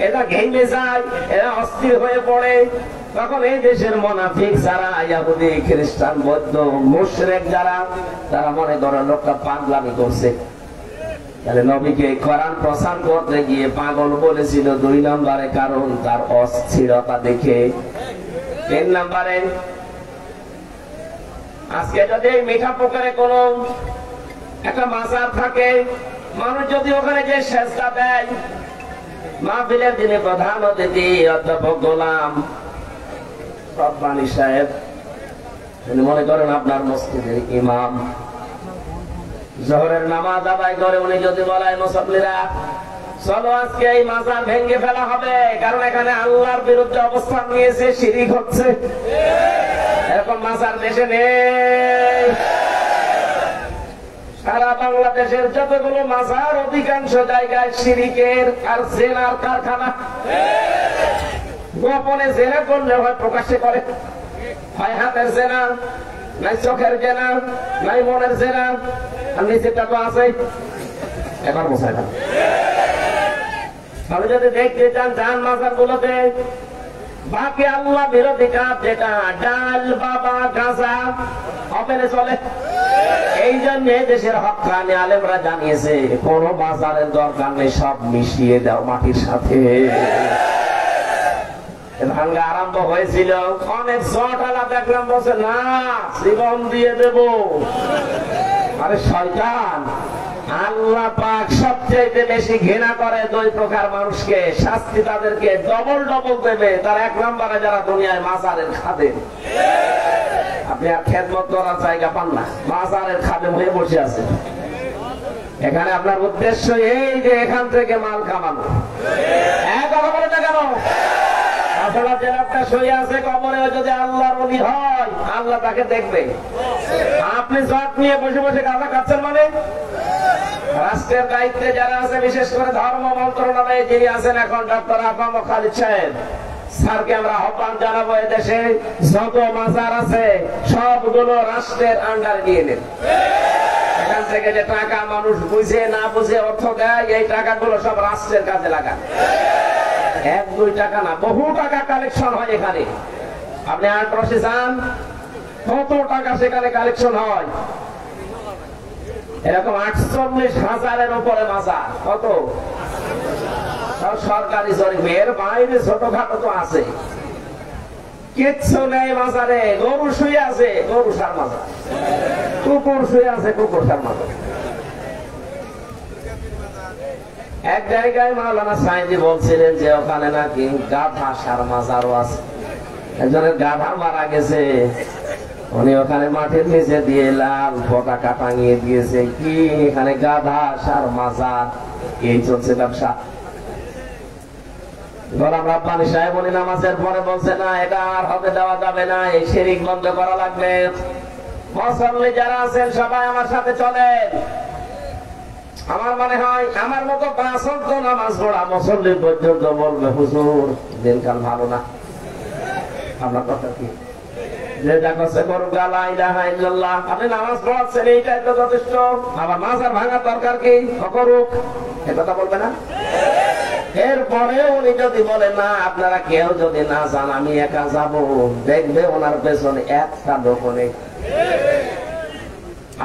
A: এরা ঘেমে যায়, এরা অস্থির হয়ে পড়ে। তখন এই দেশের মুনাফিক যারা, ইহুদি, খ্রিস্টান, বৌদ্ধ, মুশরিক যারা, তারা মনে করে লোকটা পাগলামি করছে। তাহলে নবীকে কোরআন প্রচার করতে গিয়ে পাগল বলেছিল 2 নম্বরে, কারণ তার অস্থিরতা দেখে। 3 নম্বরে, আজকে যদি এই মিঠা পুকুরে কোন একটা মাজার থাকে, মানুষ যদি ওখানে যে সেজদা দেয়, মাহফিলের দিনে প্রধান অতিথি অধ্যাপক গোলাম রব্বানী সাহেব, মনে করেন আপনার মসজিদের ইমাম, জোহরের নামাজ আদায় করে উনি যদি বলেন মুসল্লিরা চলো আজকে এই মাজার ভেঙে ফেলা হবে, কারণ এখানে আল্লাহর বিরুদ্ধে অবস্থান নিয়েছে, শিরিক হচ্ছে, এরকম মাজার দেশে নেই। সারা বাংলাদেশের যতগুলো মাজার, অধিকাংশ জায়গায় শিরিকের আর জেনার কারখানা। গোপনে জেনা করলে হয় প্রকাশ্যে করে, হয় হাতের জেনা, নাই চোখের জেনা, নাই মনের জেনা, আর নিচেরটা তো আছে। এবার বোঝায় না। আপনি যদি দেখতে চান যান মাজার গুলোতে, বাকি আল্লাহ বিরোধী কাজ যেটা ডাল, বাবা, গাঁজা অপেনে চলে। এই জন্য দেশের হক্কানি আলেমরা জানিয়েছে কোন বাজারের দরকার নেই, সব মিশিয়ে দাও মাটির সাথে। ভাঙ্গা আরম্ভ হয়েছিল, অনেক চটালা দেখলাম বলছে না জীবন দিয়ে দেব। আরে শয়তান, আল্লাহ পাক সবচেয়ে বেশি ঘৃণা করে দুই প্রকার মানুষকে, শাস্তি তাদেরকে ডবল ডবল দেবে। তার এক নম্বরে যারা দুনিয়ায় মাজারের খাদেম। আপনি আর খেদমত করার জায়গা পান না, মাজারের খাদেম হয়ে বসে আছেন। এখানে আপনার উদ্দেশ্য এই যে এখান থেকে মাল কামানো। কথা বলে না কেন? আসলে যে লোকটা শুয়ে আছে কবরে, যদি আল্লাহর ওলি হয় আল্লাহ তাকে দেখবে। আপনি জট নিয়ে বসে বসে গাঁজা খাচ্ছেন মানে? রাষ্ট্রের দায়িত্বে যারা আছে, বিশেষ করে ধর্ম মন্ত্রণালয়ে যিনি আছেন এখন ডক্টর আফাম খালিদ সাহেব স্যারকে আমরা আহ্বান জানাবো, এদেশে যত মাজার আছে সবগুলো রাষ্ট্রের আন্ডারে নিয়ে নেন। এখান থেকে যে টাকা মানুষ বুঝে না বুঝে অর্থ দেয়, এই টাকাগুলো সব রাষ্ট্রের কাজে লাগান। 1-2 টাকা না, বহু টাকা কালেকশন হয় এখানে। আপনি আটরসে যান, কত টাকা সেখানে কালেকশন হয়। এরকম 48,000-এর উপরে মাজার। কত? সরকারি জরিপ, এর বাইরে ছোটখাটো তো আছে। কিচ্ছু নেই মাজারে। গরু শুয়ে আছে, গরু সার মাজার। কুকুর শুয়ে আছে, কুকুর সার মাজার। এক জায়গায় মাওলানা সাইদি বলছিলেন যে ওখানে নাকি গাধা সার মাজারও আছে। একজনের গাধা মারা গেছে, উনি ওখানে মাটির নিচে দিয়ে লাল পতাকা টাঙিয়ে দিয়েছে। কি এখানে গাধা সার মাজার, এই চলছে ব্যবসা। গোলাম রাব্বানী সাহেব উনি নামাজের পরে বলছে না, এটা আর হতে দেওয়া যাবে না, এই শিরক বন্ধ করা লাগবে। মুসল্লি যারা আছেন সবাই আমার সাথে চলেন। আমার মনে হয় আমার মতো 5 ওয়াক্ত নামাজ পড়া মুসল্লি পর্যন্ত বলবে হুজুর দিনকাল ভালো না। আপনার কথা কি? যে যা করছে করুক, লা ইলাহা ইল্লাল্লাহ। আপনি নামাজ পড়াচ্ছেন, এইটাই তো যথেষ্ট। আবার মাজার ভাঙার দরকার কি? করুক, এ কথা বলবে না? এরপরে উনি যদি বলেন না, আপনারা কেউ যদি না যান আমি একা যাব, দেখবে ওনার পেছনে একটা লোক নেই।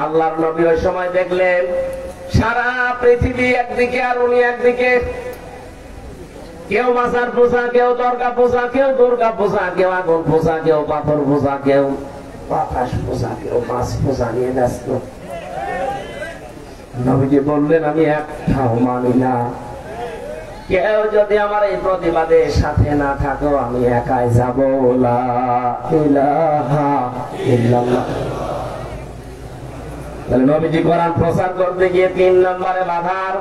A: আল্লাহর নবী ওই সময় দেখলেন সারা পৃথিবী একদিকে আর উনি একদিকে। কেউ মাজার পূজা, কেউ দরগা পূজা, কেউ দুর্গা পূজা, কেউ আগুন পূজা, কেউ পাথর পূজা, কেউ বাতাস পূজা, কেউ মাছ পূজা নিয়ে ব্যস্ত। নবীজি বললেন আমি একটাও মানি না। কেউ যদি আমার এই প্রতিবাদের সাথে না থাকো আমি একাই যাব। লা ইলাহা ইল্লাল্লাহ। তাহলে নবীজি কোরআন প্রচার করতে গিয়ে 3 নম্বরে বাধার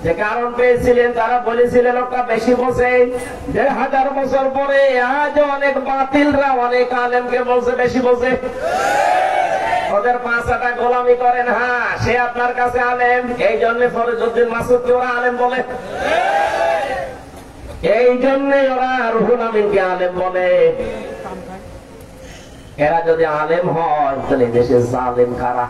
A: যে কারণ পেয়েছিলেন, তারা বলেছিলেন লোকটা বেশি বসে। 1000 বছর পরে আজ অনেক বাতিলরা অনেক আলেমকে বলছে বেশি বসে। ওদের 5 গোলামি করেন। হ্যাঁ, সে আপনার কাছে আলেম, এই জন্য ফরিদউদ্দিন মাসুদকে ওরা আলেম বলে, এই জন্য ওরা রুহুল আমিনকে আলেম বলে। এরা যদি আলেম হয় তাহলে দেশে জালেম কারা?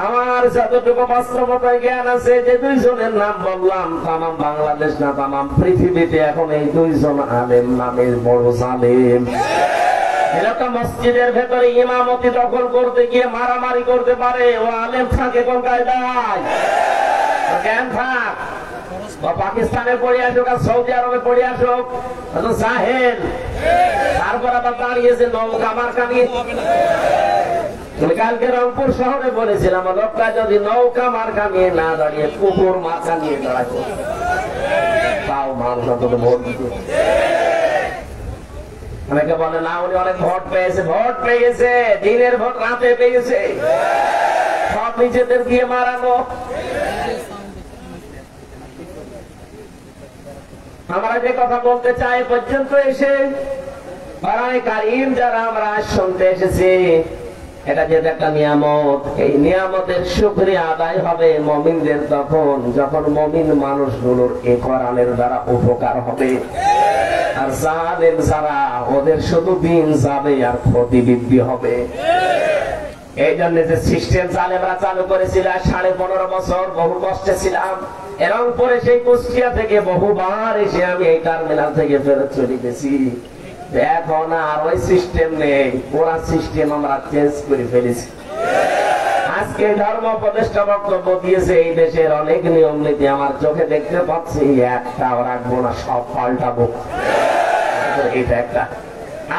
A: আমার যতটুকু বাস্তবতায় জ্ঞান আছে, যে 2 জনের নাম বললাম, তামাম বাংলাদেশ না তামাম পৃথিবীতে এখন এই 2 জন আলেম নামের বড় জালেম। এলাকা মসজিদের ভেতরে ইমামতি দখল করতে গিয়ে মারামারি করতে পারে, ও আলেম থাকে কোন কায়দায়? জ্ঞান থাক। পাকিস্তানে পড়ে আসুক আর সৌদি আরবে পড়ে আসুক, জাহেল। তারপর আবার দাঁড়িয়েছে নৌকা মার্কা নিয়ে। কালকে রংপুর শহরে বলেছিলাম লোকটা যদি নৌকা মার্কা নিয়ে না দাঁড়িয়ে কুকুর মার্কা নিয়ে দাঁড়াতো, তাও মানুষ অন্তত ভোট দিত। অনেকে বলে না উনি অনেক ভোট পেয়েছে। ভোট পেয়েছে, দিনের ভোট রাতে পেয়েছে, সব নিজেদের দিয়ে মারানো। আমরা যে কথা বলতে চাই পর্যন্ত এসে পারায় কারিম যারা আমরা শুনতে এসেছি, এটা যেটা একটা নিয়ামত, এই নিয়ামতের শুকরিয়া আদায় হবে মুমিনদের তখন যখন মুমিন মানুষগুলোর এই কোরআনের দ্বারা উপকার হবে। আর জালেম যারা, ওদের শুধু দিন যাবে আর ক্ষতি বৃদ্ধি হবে। এই জন্য যে সিস্টেম জালেমরা চালু করেছিল 15.5 বছর, বহু কষ্টে ছিলাম। এরকম পরে সেই কুষ্টিয়া থেকে বহুবার এসে আমি এই টার্মিনাল থেকে ফেরত চলে গেছি। এখন আর ওই সিস্টেম নেই, পুরা সিস্টেম আমরা চেঞ্জ করে ফেলেছি। আজকে ধর্ম উপদেষ্টা বক্তব্য দিয়েছে এই দেশের অনেক নিয়ম নীতি আমার চোখে দেখতে পাচ্ছি, একটাও রাখবো না, সব পাল্টাবো। এটা একটা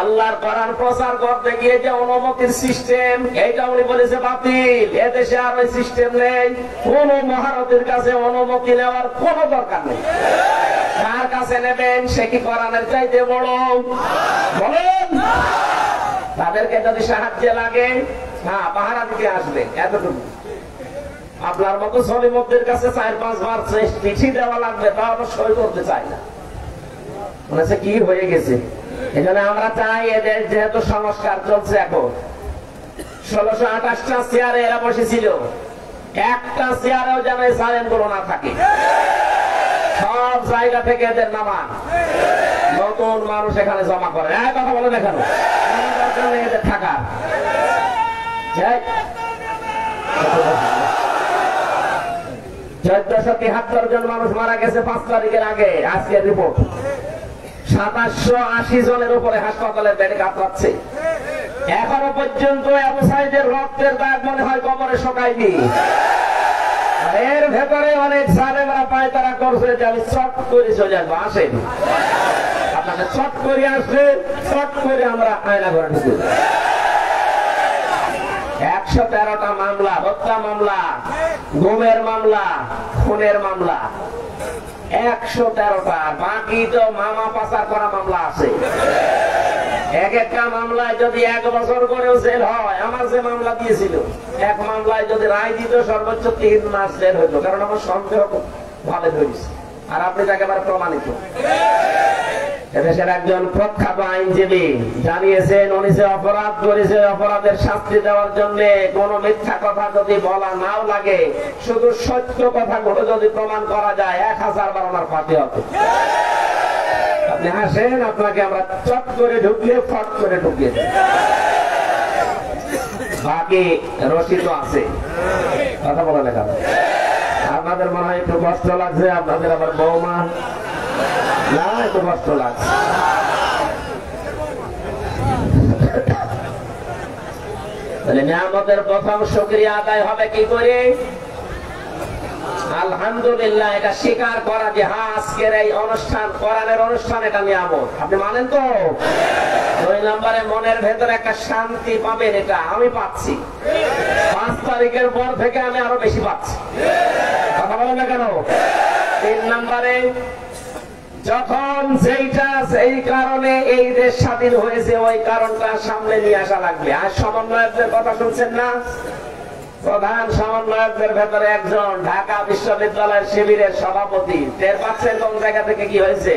A: আল্লাহর কোরআন প্রচার করতে গিয়ে যে অনুমতির সিস্টেম, এইটা উনি বলেছে বাতিল। এদেশে আর ওই সিস্টেম নেই। কোন মহারথীর কাছে অনুমতি নেওয়ার কোনো দরকার নেই। কার কাছে নেবেন? সে কি কোরআনের চাইতে বড়? বলেন। তাদেরকে যদি সাহায্যে লাগে, হ্যাঁ, পাহারা দিতে আসবে, এতটুকু। আপনার মতো সলিমুদ্দিনের কাছে 4-5 বার চিঠি দেওয়া লাগবে, তা আমরা সই করতে চাই না। মনে হচ্ছে কি হয়ে গেছে। এখানে আমরা চাই এদের যেহেতু সংস্কার চলছে, এখন 1628টা চেয়ারে এরা বসেছিল, একটা চেয়ারেও যেন সালেম গুলো না থাকে। সব জায়গা থেকে এদের নামান, নতুন মানুষ এখানে জমা করে। কথা বলে দেখানো এদের থাকার 1473 জন মানুষ মারা গেছে 5 তারিখের আগে। আজকের রিপোর্ট 2780 জনের উপরে হাসপাতালের বেডে কাতরাচ্ছে। এখনো পর্যন্ত আবু সাইদের রক্তের দাগ মনে হয় কবরে শোকায়নি। এর ভেতরে অনেক সালেমরা পায়তারা করছে যে আমি চট করে চলে আসবো। আসেন, আপনাকে চট করে আসবে, চট করে আমরা আয়না ঘরে ঢুকে। 113টা মামলা, হত্যা মামলা, গুমের মামলা, খুনের মামলা, 113টা। বাকি তো মামা পাচার করা মামলা আছে। এক একটা মামলায় যদি 1 বছর করেও জেল হয়, আমার যে মামলা দিয়েছিল, এক মামলায় যদি রায় দিত সর্বোচ্চ 3 মাস জেল হইতো, কারণ আমার সন্দেহ ভালো ধরেছে। আর আপনি তো একেবারে প্রমাণিত। এদেশের একজন প্রখ্যাত আইনজীবী জানিয়েছেন, উনি যে অপরাধ করেছে, অপরাধের শাস্তি দেওয়ার জন্য কোন মিথ্যা কথা যদি বলা নাও লাগে, শুধু সত্য কথাগুলো যদি প্রমাণ করা যায়, 1000 বার ওনার ফাঁসি হবে। আপনি হাসেন, আপনাকে আমরা চট করে ঢুকিয়ে ফট করে ঢুকিয়ে দিই। বাকি রসিদ আছে, কথা বলা লেখা। আপনাদের মনে হয় একটু কষ্ট লাগছে, আপনাদের আবার বৌমা না, একটু কষ্ট লাগছে। নিয়ামতের প্রথম শুকরিয়া আদায় হবে কি করে? আলহামদুলিল্লাহ, এটা স্বীকার করা যে হ্যাঁ, আজকের এই অনুষ্ঠান, কোরআনের অনুষ্ঠান, এটা নিয়ামত। আপনি মানেন তো? 2 নম্বরে মনের ভেতরে একটা শান্তি পাবেন, এটা আমি পাচ্ছি। 5 তারিখের পর থেকে আমি আরো বেশি পাচ্ছি। কথা বলেন না কেন? 3 নম্বরে, যখন যেইটা যেই কারণে এই দেশ স্বাধীন হয়েছে, ওই কারণটা সামনে নিয়ে আসা লাগবে। আর সমন্বয়কদের কথা শুনছেন না? প্রধান সমন্বয়কদের ভেতরে একজন ঢাকা বিশ্ববিদ্যালয়ের শিবিরের সভাপতি। টের পাচ্ছেন কোন জায়গা থেকে কি হয়েছে?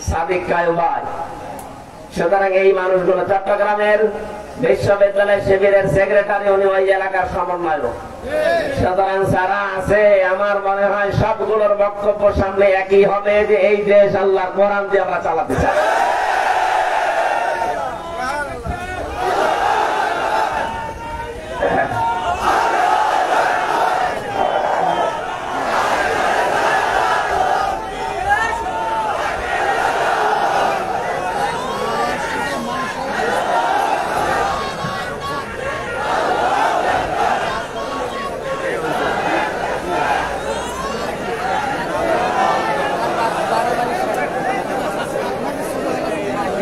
A: সাদিক কায়ুম ভাই। সুতরাং এই মানুষগুলো চট্টগ্রামের বিশ্ববিদ্যালয় শিবিরের সেক্রেটারি, উনি ওই এলাকার সমন্বয়ক। সুতরাং যারা আছে, আমার মনে হয় সবগুলোর বক্তব্য সামনে একই হবে যে এই দেশ আল্লাহর কোরআন দিয়ে আমরা চালাতে চাই।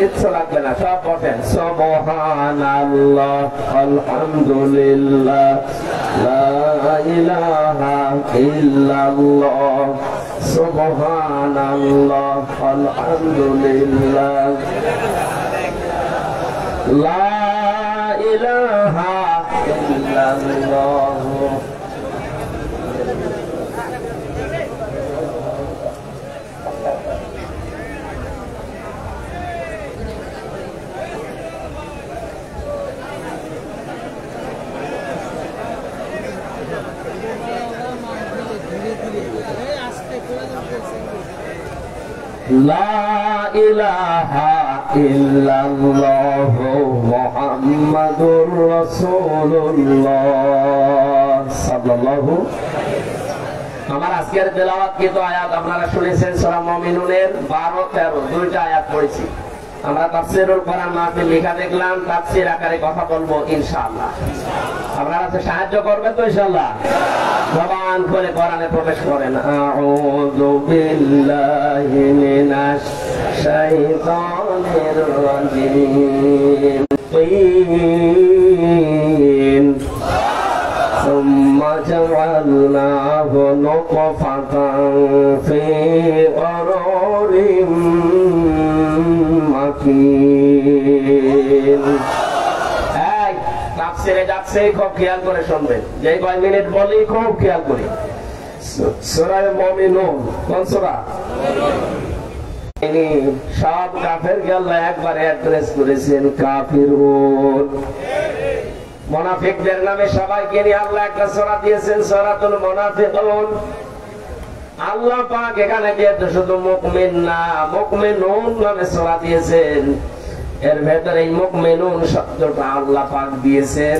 A: কিচ্ছু লাগবে না, সব বসেন। সুবহানাল্লাহ, আলহামদুলিল্লাহ, লা ইলাহা ইল্লাল্লাহ, সুবহানাল্লাহ, আলহামদুলিল্লাহ, লা ইলাহা ইল্লাল্লাহ। লা ইলাহা ইল্লাল্লাহ মুহাম্মাদুর রাসূলুল্লাহ সাল্লাল্লাহু। আমার আজকের তেলাওয়াত কৃত আয়াত আপনারা শুনেছেন, সূরা মুমিনুনের 12-13 দুইটা আয়াত পড়েছি। আমরা তাফসীরুল কোরআন মাহফিল লেখা দেখলাম, তাফসীর আকারে কথা বলবো ইনশাআল্লাহ। আপনারা সাহায্য করবেন তো ইনশাআল্লাহ? জবান খুলে কোরআনে প্রবেশ করেন। আউযু বিল্লাহি মিনাশ শাইতানির রাজিম। ثم جعلناه نطفة في قرار مكين। তাফসীরে যাচ্ছে, খুব খেয়াল করে শুনবেন, যে কয় মিনিট বলি খুব খেয়াল করি। সূরা মুমিনুন, কোন সূরা? তিনি সব কাফেরকে আল্লাহ একবারে অ্যাড্রেস করেছেন কাফিরুন। মুনাফিকদের নামে সবাইকে নিয়ে আল্লাহ একটা সূরা দিয়েছেন, সূরাতুল মুনাফিকুন। আল্লাহ পাক এখানে দিয়ে শুধু মুমিন না, মুমিনুন নামে সূরা দিয়েছেন। এর ভেতরে এই মুমিনুন শব্দটা আল্লাহ পাক দিয়েছেন,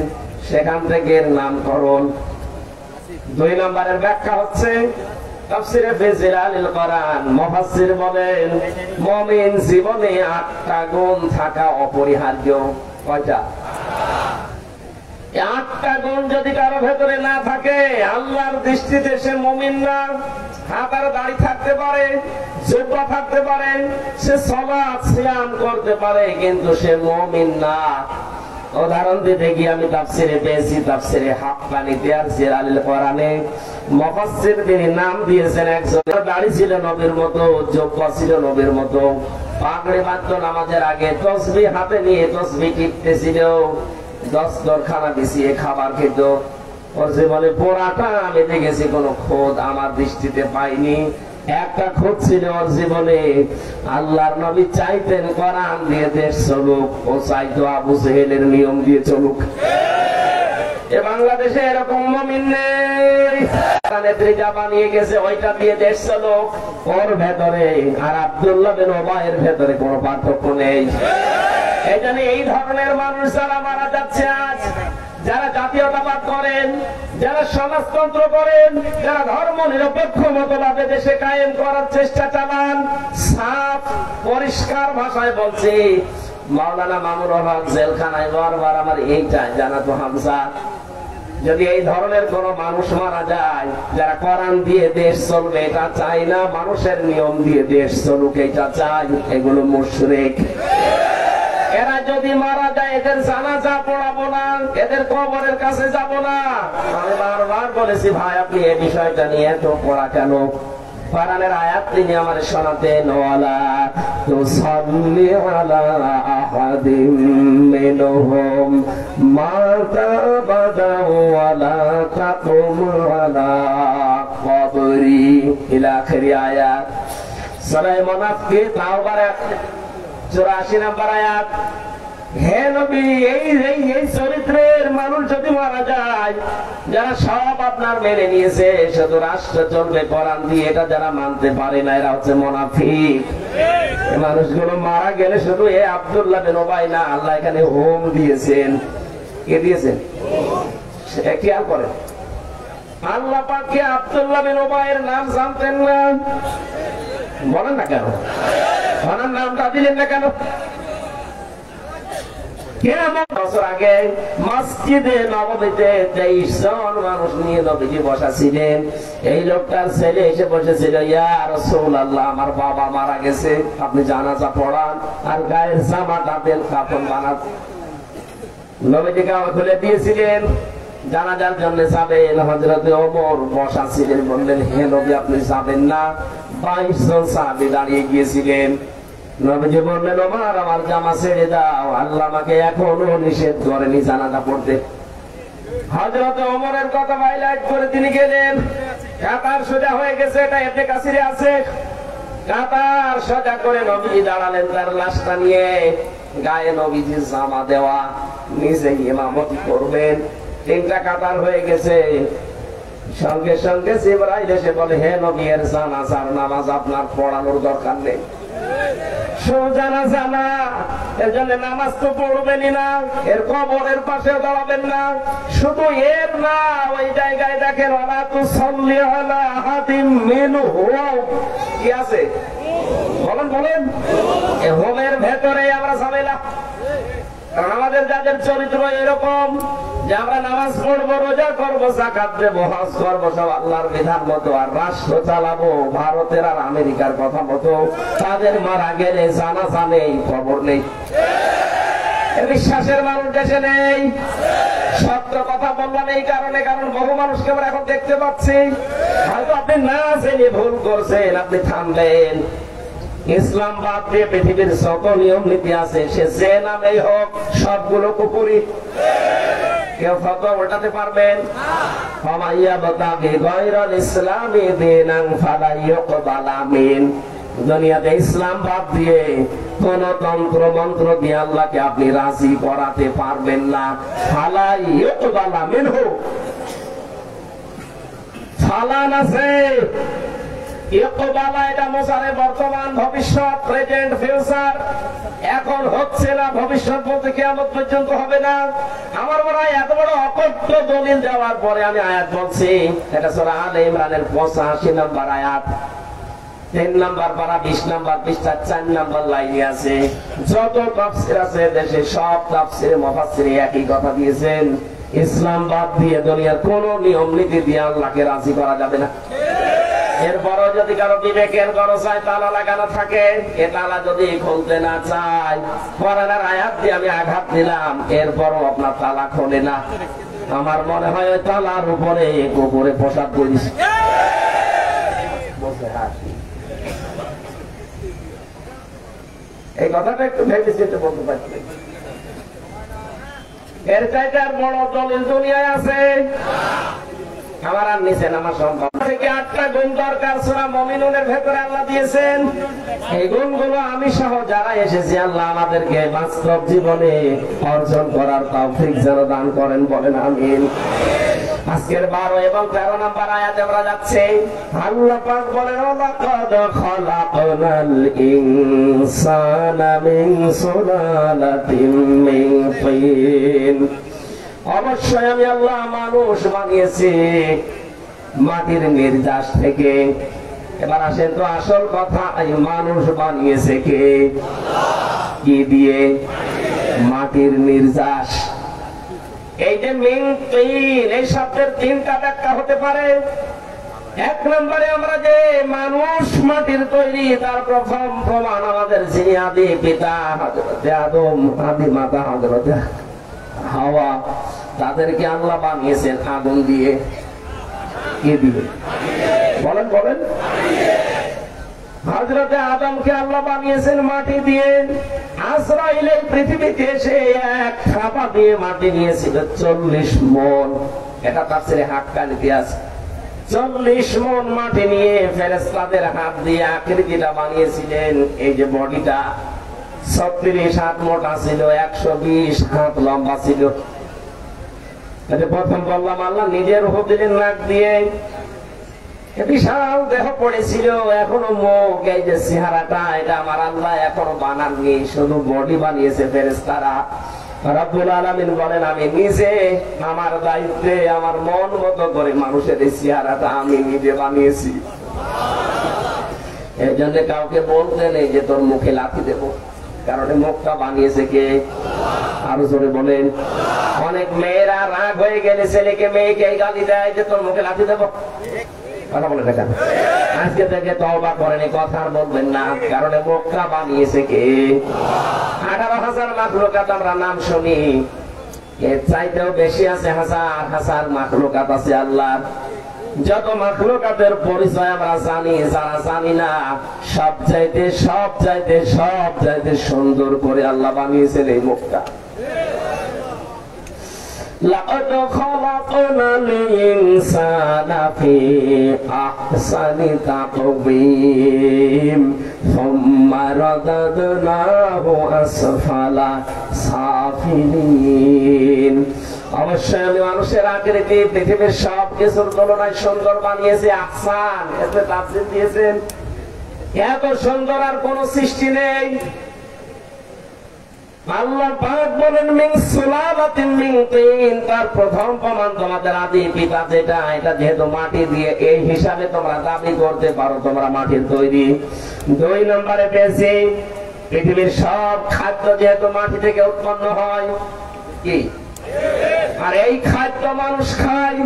A: সেখান থেকে এর নামকরণ। 2 নম্বরের ব্যাখ্যা হচ্ছে তাফসীরে ফি জিলালিল কোরআন। মুফাসসির বলেন মুমিন জীবনে 8টা গুণ থাকা অপরিহার্য। কয়টা? 8টা গুণ যদি কারো ভেতরে না থাকে, আল্লাহর দৃষ্টিতে সে মুমিন না। হাতার দাড়ি থাকতে পারে, জুব্বা থাকতে পারে, সে সালাত সিয়াম করতে পারে, কিন্তু সে মুমিন না। উদাহরণ দিতে গিয়ে আমি তাফসীরে পেয়েছি, তাফসীরে হাক্কানীতে আর জিলালিল কোরআনে মুফাসসির তিনি নাম দিয়েছেন একজনের দাড়ি ছিল নবীর মতো, জুব্বা ছিল নবীর মতো, পাগড়ি বাঁধতো নামাজের আগে, তাসবিহ হাতে নিয়ে তাসবিহ টিপতেছিল, দস্তরখানা বিছিয়ে খাবার খেত। ওর জীবনে পোড়াটা আমি দেখেছি, কোনো খোদ আমার দৃষ্টিতে পাইনি। একটা খোঁজ ছিল ওর জীবনে। আল্লাহর নবী চাইতেন কোরআন দিয়ে দেশ চলুক, ও চাইতো আবু জেহেলের নিয়ম দিয়ে চলুক। এ বাংলাদেশে এরকম মুমিন নেই। নেত্রী যা বানিয়ে গেছে ওইটা দিয়ে দেশ চলুক, ওর ভেতরে আর আব্দুল্লাহ বিন উবাইয়ের ভেতরে কোনো পার্থক্য নেই। এই জন্য এই ধরনের মানুষ যারা মারা যাচ্ছে আজ, যারা জাতীয়তাবাদ করেন, যারা সমাজতন্ত্র করেন, যারা ধর্ম নিরপেক্ষ মতবাদে দেশে কায়েম করার চেষ্টা চালান, সাফ পরিষ্কার ভাষায় বলছি, মাওলানা মামুনুল হক জেলখানায় বারবার আমার এইটাই জানাতো, হামজা যদি এই ধরনের কোন মানুষ মারা যায়, যারা কোরআন দিয়ে দেশ চলবে এটা চাই না, মানুষের নিয়ম দিয়ে দেশ চলুক এটা চাই, এগুলো মুশরিক। এরা যদি মারা যায় এদের জানাজা পড়াবো না, এদের কবরের কাছে যাব না। আমি বারবার বলেছি, ভাই আপনি এই বিষয়টা নিয়ে এত পড়া কেন? কোরআনের আয়াত তিনি আমার শোনাতেন, ওয়ালা তুসাল্লি আলা আহাদিম মিনহুম মাতা আবাদা ওয়ালা তাকুম আলা কবরি ইলা আখিরি আয়াত। সূরা মুনাফিক তাওবার 84 নম্বর আয়াত। হে নবী, এই চরিত্রের মানুষ যদি মারা যায়, যারা সব আপনার মেনে নিয়েছে, শুধু রাষ্ট্র চলবে কোরআন দিয়ে, এটা যারা মানতে পারে না, এরা হচ্ছে মুনাফিক। এই মানুষগুলো মারা গেলে শুধু এ আব্দুল্লাহ বিন উবাই না, আল্লাহ এখানে হোম দিয়েছেন। কে দিয়েছেন? সেটা খেয়াল করেন। আল্লাহ পাক কি আব্দুল্লাহ বিন উবাইয়ের নাম জানতেন না? বলেন না কেন? ওনার নামটা দিলেন না কেন? বছর আগে মসজিদে নববীতে 23 জন মানুষ নিয়ে নবীজি বসা ছিলেন। এই লোকটার ছেলে এসে বসেছিল, ইয়া রাসূলুল্লাহ, আমার বাবা মারা গেছে, আপনি জানাজা পড়ান আর গায়ের জামাটা দেন, কাফন বানান। নবীজি কাপড় খুলে দিয়েছিলেন, জানাজার জন্য যাবেন। হযরতে ওমর বসা ছিলেন, বললেন, হে নবী আপনি যাবেন না? 22 জন সাহাবী দাঁড়িয়ে গিয়েছিলেন। নবীজি বললেন, ওমর আমার জামা ছেড়ে দাও, আল্লাহ আমাকে এখনো নিষেধ করেনি জানাজা পড়তে। হযরতে ওমরের কথা হাইলাইট করে তিনি গেলেন। কাতার সোজা হয়ে গেছে, এটা ইবনে কাসিরে আছে। কাতার সোজা করে নবীজি দাঁড়ালেন তার লাশটা নিয়ে, গায়ে নবীজি জামা দেওয়া, নিজে ইমামতি করবেন। 3টা কাতার হয়ে গেছে। সঙ্গে সঙ্গে জিবরাইল এসে বলে, হে নবী, এর জানাজার নামাজ আপনার পড়ানোর দরকার নেই। জানাজা না, এর জন্য নামাজ তো পড়বেনই না, এর কবরের পাশে দাঁড়াবেন না। শুধু এর না, ওই জায়গায় দেখেন, ওয়ালা তুসাল্লি আলা আহাদিম মিনহুম, কি আছে? বলেন বলেন, এই হোমের ভেতরে আমরা ঝামেলা। আমাদের যাদের চরিত্র এরকম যে আমরা নামাজ পড়বো, রোজা করবো, যাকাত দেবো, হজ করবো, সব আল্লাহর বিধান মতো, আর রাষ্ট্র চালাবো ভারতের আর আমেরিকার কথা মতো, তাদের মারা গেলে জানাজা নেই, খবর নেই। বিশ্বাসের মানুষ দেশে নেই। সত্য কথা বললাম এই কারণে, কারণ বহু মানুষকে আমরা এখন দেখতে পাচ্ছি, হয়তো আপনি না জেনে ভুল করছেন, আপনি থামবেন। ইসলাম বাদ দিয়ে পৃথিবীর যত নিয়ম নীতি আছে, সে যে নামেই হোক, সবগুলো কুফরি। কেউ ফতোয়া উল্টাতে পারবেন? ইসলামী দীনান ফালা ইউকবালা মিন। দুনিয়াতে ইসলাম বাদ দিয়ে কোন তন্ত্র মন্ত্র দিয়ে আল্লাহকে আপনি রাজি করাতে পারবেন না। ফালা ইউকবালা মিনহু। ফালান আছে, ইউকবালা এটা মুসারে বর্তমান, ভবিষ্যৎ, প্রেজেন্ট, ফিউচার। এখন হচ্ছে না, ভবিষ্যৎ বলতে কিয়ামত পর্যন্ত হবে না। আমার মনে হয় এত বড় অকট্য দলিল দেওয়ার পরে আমি আয়াত বলছি, এটা সূরা আলে ইমরানের 85 নম্বর আয়াত, 3 নম্বর পারা 20 নম্বর পৃষ্ঠা 4 নম্বর লাইনে আছে। যত তাফসীর আছে দেশে, সব তাফসীরে মুফাসসিরে একই কথা দিয়েছেন, ইসলাম বাদ দিয়ে দুনিয়ার কোন নিয়ম নীতি দিয়ে আল্লাহকে রাজি করা যাবে না। এরপরও যদি কারো বিবেকের গরজায় তালা লাগানো থাকে, এ তালা যদি খুলতে না চায়, কোরআনের আয়াত দিয়ে আমি আঘাত দিলাম, এরপরও আপনার তালা খোলে না, আমার মনে হয় ওই তালার উপরে কুকুরে প্রসাদ করিস। এই কথাটা একটু ভেবে চিন্তে বলতে পারছি। এর চাইতে আর বড় দলিল দুনিয়ায় আছে? আমার আর নিচেন আমার সম্ভব থেকে 8টা গুণ দরকার সূরা মুমিনুনের ভেতরে আল্লাহ দিয়েছেন। এই গুণগুলো আমি সহ যারা এসেছি, আল্লাহ আমাদেরকে বাস্তব জীবনে অর্জন করার তৌফিক যেন দান করেন, বলেন আমিন। আজকের 12 এবং 13 নম্বর আয়াতে আমরা যাচ্ছি। আল্লাহ পাক বলেন, লাকাদ খালাকনাল ইনসানা মিন সুলালাতিন মিন তিন। অবশ্যই আমি আল্লাহ মানুষ বানিয়েছি মাটির নির্যাস থেকে। এবার আসেন তো আসল কথা, এই মানুষ বানিয়েছে কে? কি দিয়ে? মাটির নির্যাস। এই যে মিন তিন, এই শব্দের 3টা ব্যাখ্যা হতে পারে। 1 নম্বরে আমরা যে মানুষ মাটির তৈরি, তার প্রথম প্রমাণ আমাদের যিনি আদি পিতা হযরত আদম, আদি মাতা হযরত হাওয়া, তাদেরকে আল্লাহ বানিয়েছেন আগুন দিয়ে। কি দিয়ে? বলেন বলেন। হযরত আদমকে আল্লাহ বানিয়েছেন মাটি দিয়ে। আজরাইল এই পৃথিবীতে এসে এক থাবা দিয়ে মাটি নিয়েছিল 40 মণ। এটা তাফসীরে হাক্কানিতে আছে। 40 মণ মাটি নিয়ে ফেরেশতাদের হাত দিয়ে আকৃতিটা বানিয়েছিলেন। এই যে বডিটা 36 হাত মোটা ছিল, 120 হাত লম্বা ছিল। প্রথম বললাম আল্লাহ নিজের রূহ দিলেন নাক দিয়ে। বিশাল দেহ পড়েছিল, এখনো মুখ, এই যে চেহারাটা, এটা আমার আল্লাহ এখনো বানাননি, শুধু বডি বানিয়েছে ফেরেশতারা। রব্বুল আলামিন বলেন, আমি নিজে আমার দায়িত্বে আমার মন মতো করে মানুষের এই চেহারাটা আমি নিজে বানিয়েছি। এই জন্য কাউকে বলতে নেই যে তোর মুখে লাথি দেবো, কারণ মুখটা বানিয়েছে কে? আরো জোরে বলেন। অনেক মেয়েরা রাগ হয়ে গেলে ছেলেকে মেয়েকে গালি দেয় যে তোর মুখে লাথি দেবো। কথা বলে দেখেন, আজকে থেকে তওবা করেন, এই কথা আর বলবেন না, কারণ মুখটা বানিয়েছে কে? 18,000 মাখলুকাত আমরা নাম শুনি, এর চাইতেও বেশি আছে, হাজার হাজার মাখলুকাত আছে আল্লাহ। যত মাখলুকাতের পরিচয় আমরা জানি, যারা জানি না, সব চাইতে সুন্দর করে আল্লাহ বানিয়েছেন এই মুখটা। লাকাদ খালাকনাল ইনসানা ফি আহসানি তাকওয়িম সুম্মা রাদাদনাহু আসফালা সাফিলিন। অবশ্যই আমি মানুষের আকৃতি পৃথিবীর সব কিছুর তুলনায় সুন্দর বানিয়েছি। আহসান এতে তাফসীর দিয়েছেন, এত সুন্দর আর কোন সৃষ্টি নেই। আল্লাহ পাক বলেন মিন সুলালাতিন মিন তিন, তার প্রথম প্রমাণ তোমাদের আদি পিতা যেটা, এটা যেহেতু মাটি দিয়ে, এই হিসাবে তোমরা দাবি করতে পারো তোমরা মাটির তৈরি। 2 নম্বরে পেয়েছি পৃথিবীর সব খাদ্য যেহেতু মাটি থেকে উৎপন্ন হয়, কি আর এই খাদ্য মানুষ খায়,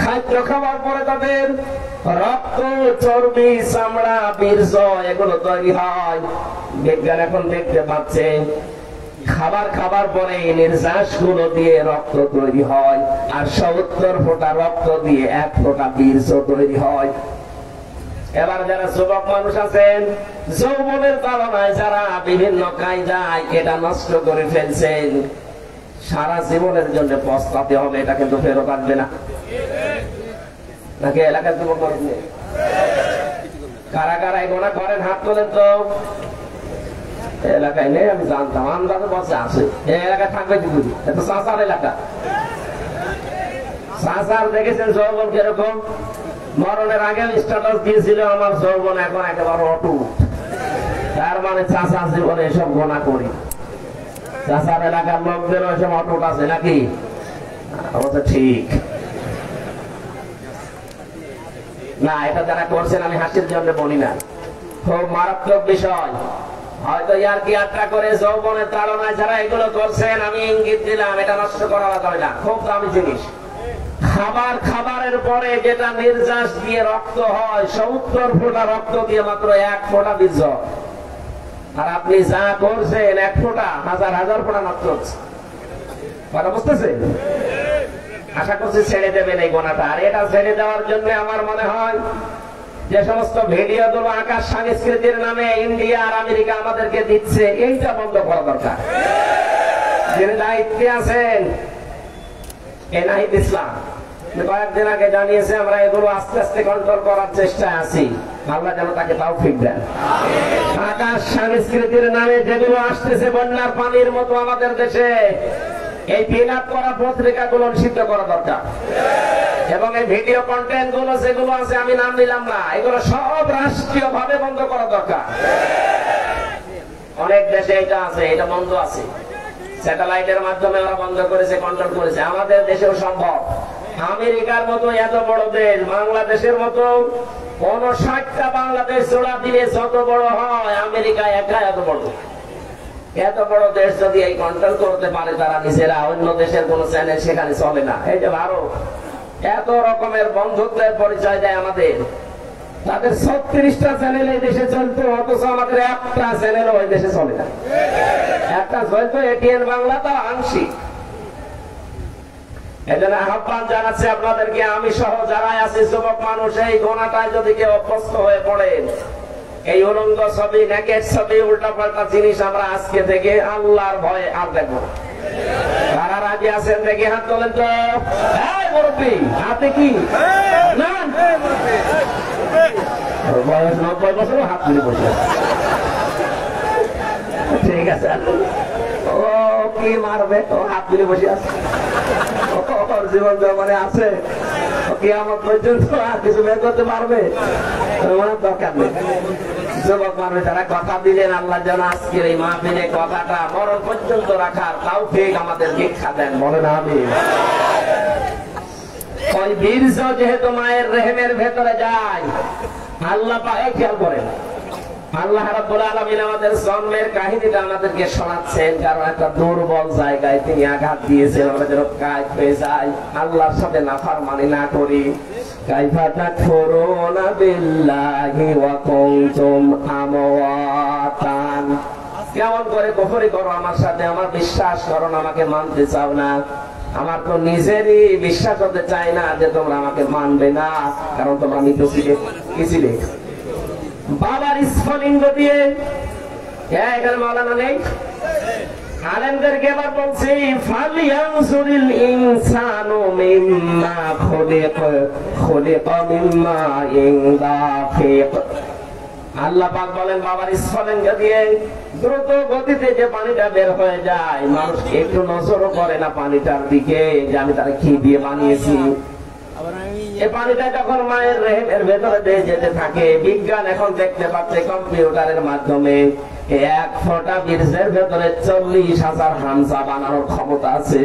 A: খাদ্য খাওয়ার পরে তাদের রক্ত, চর্বি, চামড়া, বীর্য এগুলো তৈরি হয়। বিজ্ঞান এখন দেখতে পাচ্ছে খাবার খাবার পরে নির্যাস গুলো দিয়ে রক্ত তৈরি হয়, আর 70 ফোঁটা রক্ত দিয়ে 1 ফোঁটা বীর্য তৈরি হয়। এবার যারা যুবক মানুষ আছেন, যৌবনের তাড়নায় যারা বিভিন্ন কায়দায় এটা নষ্ট করে ফেলছেন, সারা জীবনের জন্য পস্তাতে হবে, এটা কিন্তু ফেরত আসবে না। নাকি এলাকার যুবক মানুষ নেই? কারা কারা এগোনা করেন হাত তোলেন তো। এলাকায় নেই, আমি জানতাম, আন্দাজে বসে আছে। এই এলাকায় থাকবে কি বুঝি? এত চাষার এলাকা। চাষার দেখেছেন যৌবন কিরকম? মরণের আগে স্ট্যাটাস দিয়েছিল আমার যৌবন এখন একেবারে অটুট। তার মানে চাষা জীবনে এসব গোনা করি। চাষার এলাকার লোকদের এসব অটুট আছে নাকি? অবশ্য ঠিক না, এটা যারা করছেন আমি হাসির জন্য বলি না, খুব মারাত্মক বিষয়। হয়তো ইয়ার কি আটটা করে যৌবনের তাড়নায় যারা এগুলো করছেন, আমি ইঙ্গিত দিলাম এটা নষ্ট করা যাবে না, খুব দামি জিনিস। খাবারের পরে যেটা নির্যাস দিয়ে রক্ত হয়, 70 ফোঁটা রক্ত দিয়ে মাত্র 1 ফোঁটা বীর্য, আর আপনি যা করছেন 1 ফোঁটা, হাজার হাজার ফোঁটা নষ্ট হচ্ছে। কথা বুঝতেছেন? আশা করছি ছেড়ে দেবেন এই গোনাটা। আর এটা ছেড়ে দেওয়ার জন্য আমার মনে হয় যে সমস্ত ভিডিও গুলো আকাশ সংস্কৃতির নামে ইন্ডিয়া আর আমেরিকা আমাদেরকে দিচ্ছে, এইটা বন্ধ করা দরকার। যিনি দায়িত্বে আছেন এনাহিদ ইসলাম কয়েকদিন আগে জানিয়েছে, আমরা এগুলো আস্তে আস্তে কন্ট্রোল করার চেষ্টায় আছি। আল্লাহ যেন তাকে তৌফিক দেন। আকাশ সংস্কৃতির নামে যেগুলো আসতেছে বন্যার পানির মতো আমাদের দেশে, এই ফিলাপ করা পত্রিকাগুলো নিষিদ্ধ করা দরকার। এবং এই ভিডিও কন্টেন্ট গুলো যেগুলো আছে, আমি নাম নিলাম না, এগুলো সব রাষ্ট্রীয় ভাবে বন্ধ করা দরকার। অনেক দেশে এটা আছে, এটা বন্ধ আছে, স্যাটেলাইটের মাধ্যমে ওরা বন্ধ করেছে, কন্ট্রোল করেছে। আমাদের দেশেও সম্ভব। আমেরিকার মতো এত বড় দেশ, বাংলাদেশের মতো কোন 60টা বাংলাদেশ জোড়া দিলে যত বড় হয়, আমেরিকা একা এত বড়। এত বড় দেশ যদি এই কন্ট্রোল করতে পারে তারা নিজেরা, অন্য দেশের কোন চ্যানেল সেখানে চলে না। এই যে ভারত এত রকমের বন্ধুত্বের পরিচয় দেয় আমাদের, তাদের 36টা চ্যানেল এই দেশে চলতো, অথচ আমাদের একটা চ্যানেল ওই দেশে চলে না। একটা চলতো এটিএন বাংলা, তা আংশিক। এজন্য আহ্বান জানাচ্ছি আপনাদেরকে, আমি সহ যারা আছে যুবক মানুষ, এই গোনাটায় যদি কেউ অভ্যস্ত হয়ে পড়েন, এই উলঙ্গ ছবি, নেকেট ছবি, উল্টাপাল্টা জিনিস আমরা আজকে থেকে আল্লাহর ভয়ে আর দেখবো। কারা রাজি আছেন দেখে হাত তোলেন তো। মুরব্বী হাতে কি না, বয়স 90 বছর, হাত তুলে বসে। ঠিক আছে, ও কি মারবে, ও হাত তুলে বসে আছে, ওর জীবন মানে আছে, কিয়ামত পর্যন্ত আর কিছু বের করতে পারবে দরকার নেই। যুবক মানুষ যারা কথা দিলেন, আল্লাহ যেন আজকের এই মাহফিলে কথাটা মরণ পর্যন্ত রাখার তৌফিক আমাদের শিক্ষা দেন, বলেন আমিন। ওই বীর্য যেহেতু মায়ের রেহেমের ভেতরে যায়, আল্লাহ পাক খেয়াল করেন, আল্লাহ রাব্বুল আলামিন আমাদের জন্মের কাহিনীটা আমাদেরকে শোনাচ্ছেন, কারণ একটা দুর্বল জায়গায় তিনি আঘাত দিয়েছেন, আমরা যেন কাজ হয়ে যাই, আল্লাহর সাথে নাফরমানি না করি। কাইফা তাকফুরুনা বিল্লাহি ওয়া কুনতুম আমওয়াতান, কেমন করে কুফরি করো আমার সাথে, আমার বিশ্বাস করো না, আমাকে মানতে চাও না। আমার তো নিজেরই বিশ্বাস হতে চাই না যে তোমরা আমাকে মানবে না, কারণ তোমরা মৃত ছিলে, কি ছিলে? বাবার স্ফলিঙ্গ দিয়ে। এখানে মাওলানা নেই, আলেমদেরকে এবার বলছি, ফালিয়ানজুরিল ইনসানু মিম্মা খুলিকা মিম্মা ইনদাফিক। আল্লাহ পাক বলেন, বাবার স্ফলিঙ্গ দিয়ে দ্রুত গতিতে যে পানিটা বের হয়ে যায়, মানুষ একটু নজরও করে না পানিটার দিকে, যে আমি তারা কি দিয়ে বানিয়েছি। এই পানিটা যখন মায়ের রেহেমের ভেতরে দিয়ে যেতে থাকে, বিজ্ঞান এখন দেখতে পাচ্ছে কম্পিউটারের মাধ্যমে এক ফোঁটা বীর্যের ভেতরে 40,000 হামজা বানানোর ক্ষমতা আছে।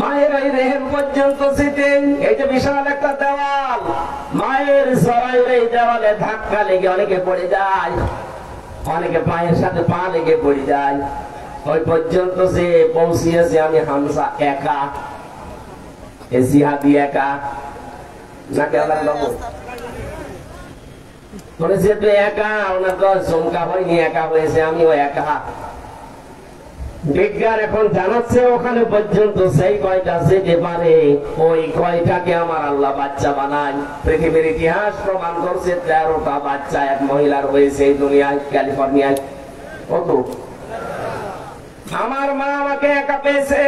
A: মায়ের এই রেহেম পর্যন্ত সিটিং, এই যে বিশাল একটা দেওয়াল, মায়ের জরায়ুর এই দেওয়ালে ধাক্কা লেগে অনেকে পড়ে যায়, অনেকে পায়ের সাথে পা লেগে পড়ে যায়। ওই পর্যন্ত যে পৌঁছিয়েছে আমি হামজা একা, এ জিহাদি একা না কেমন লোক বলেছে তো একা, ওনার তো চমকা হয়নি, একা হয়েছে, আমিও একা। বিজ্ঞান এখন জানাচ্ছে ওখানে পর্যন্ত সেই কয়টা যেতে পারে, ওই কয়টাকে আমার আল্লাহ বাচ্চা বানায়। পৃথিবীর ইতিহাস প্রমাণ করছে 13টা বাচ্চা এক মহিলার হয়েছে এই দুনিয়ায়, ক্যালিফোর্নিয়ায়। কত? আমার মা আমাকে একা পেয়েছে,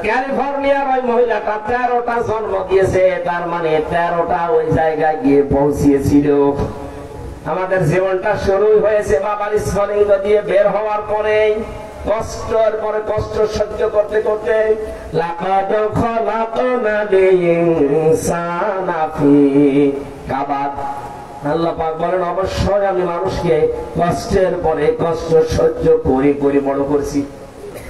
A: ক্যালিফোর্নিয়ার ওই মহিলাটা 13টা জন্ম দিয়েছে, তার মানে 13টা ওই জায়গায় গিয়ে পৌঁছিয়েছিল। আমাদের জীবনটা শুরু হয়েছে বাবার স্ফলিঙ্গ দিয়ে বের হওয়ার পরে, কষ্টের পরে কষ্ট সহ্য করতে করতে। লাকাদ খলাকনাল ইনসানা ফি কাবাদ। আল্লাহ পাক বলেন অবশ্যই আমি মানুষকে কষ্টের পরে কষ্ট সহ্য করে করে বড় করছি।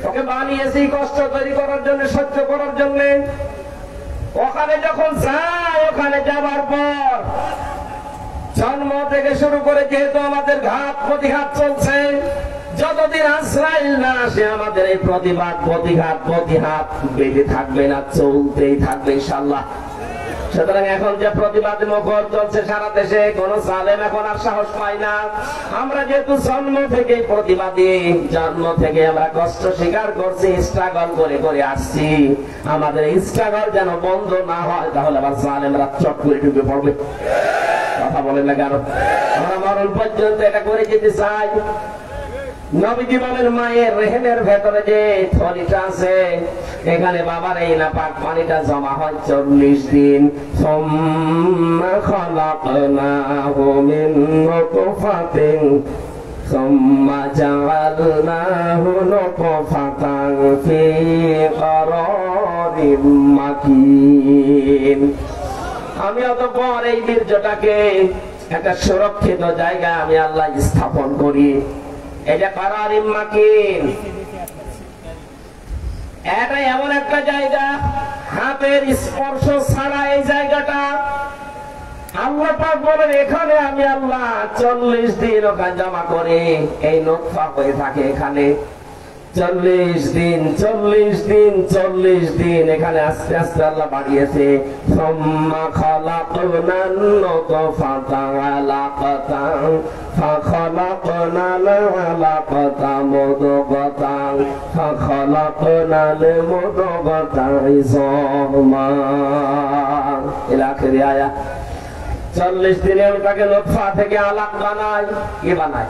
A: ওকে বানিয়েছি কষ্ট তৈরি করার জন্য, সহ্য করার জন্য। ওখানে যখন যায়, ওখানে যাবার পর জন্ম থেকে শুরু করে যেহেতু আমাদের ঘাত প্রতিঘাত চলছে, যতদিন আজরাইল না আসে আমাদের এই প্রতিবাদ প্রতিঘাত বেঁধে থাকবে না, চলতেই থাকবে ইনশাআল্লাহ। সুতরাং এখন যে প্রতিবাদ মুখর চলছে সারা দেশে, কোন জালেম এখন আর সাহস পায় না। আমরা যেহেতু জন্ম থেকে প্রতিবাদী, জন্ম থেকে আমরা কষ্ট স্বীকার করছি, স্ট্রাগল করে করে আসছি, আমাদের স্ট্রাগল যেন বন্ধ না হয়, তাহলে আবার জালেমরা চট করে ঢুকে পড়বে। কথা বলেন না কেন? আমরা মরণ পর্যন্ত এটা করে যেতে চাই। নবীজি বলেন মায়ের রেহেমের ভেতরে যে থলিটা আছে, এখানে বাবার এই নাপাক পানিটা জমা হয় 40 দিন। সুম্মা খালাকনাহু মিন নুতফাতিন সুম্মা জাআলনাহু নুতফাতান ফি করারিম মাকিন। আমি অতঃপর এই বীর্যটাকে একটা সুরক্ষিত জায়গায় আমি আল্লাহ স্থাপন করি। এটা করারিম মাকিন, এটা এমন একটা জায়গা হাতের স্পর্শ ছাড়া এই জায়গাটা আল্লাহ পাক বলেন এখানে আমি আল্লাহ 40 দিন ওখানে জমা করে এই নুতফা হয়ে থাকে এখানে। 40 দিন এখানে আস্তে আস্তে আল্লাহ বাড়িয়েছে। সুম্মা খালাকনান নুতফাতা আলাকাতান ফাখালাকনাল আলাকাতা মুদগাতান ফাখালাকনাল মুদগাতা ইযামান। ইলা আখির আয়াত। 40 দিনে ওটাকে নুতফা থেকে আলাক বানায়। কি বানায়?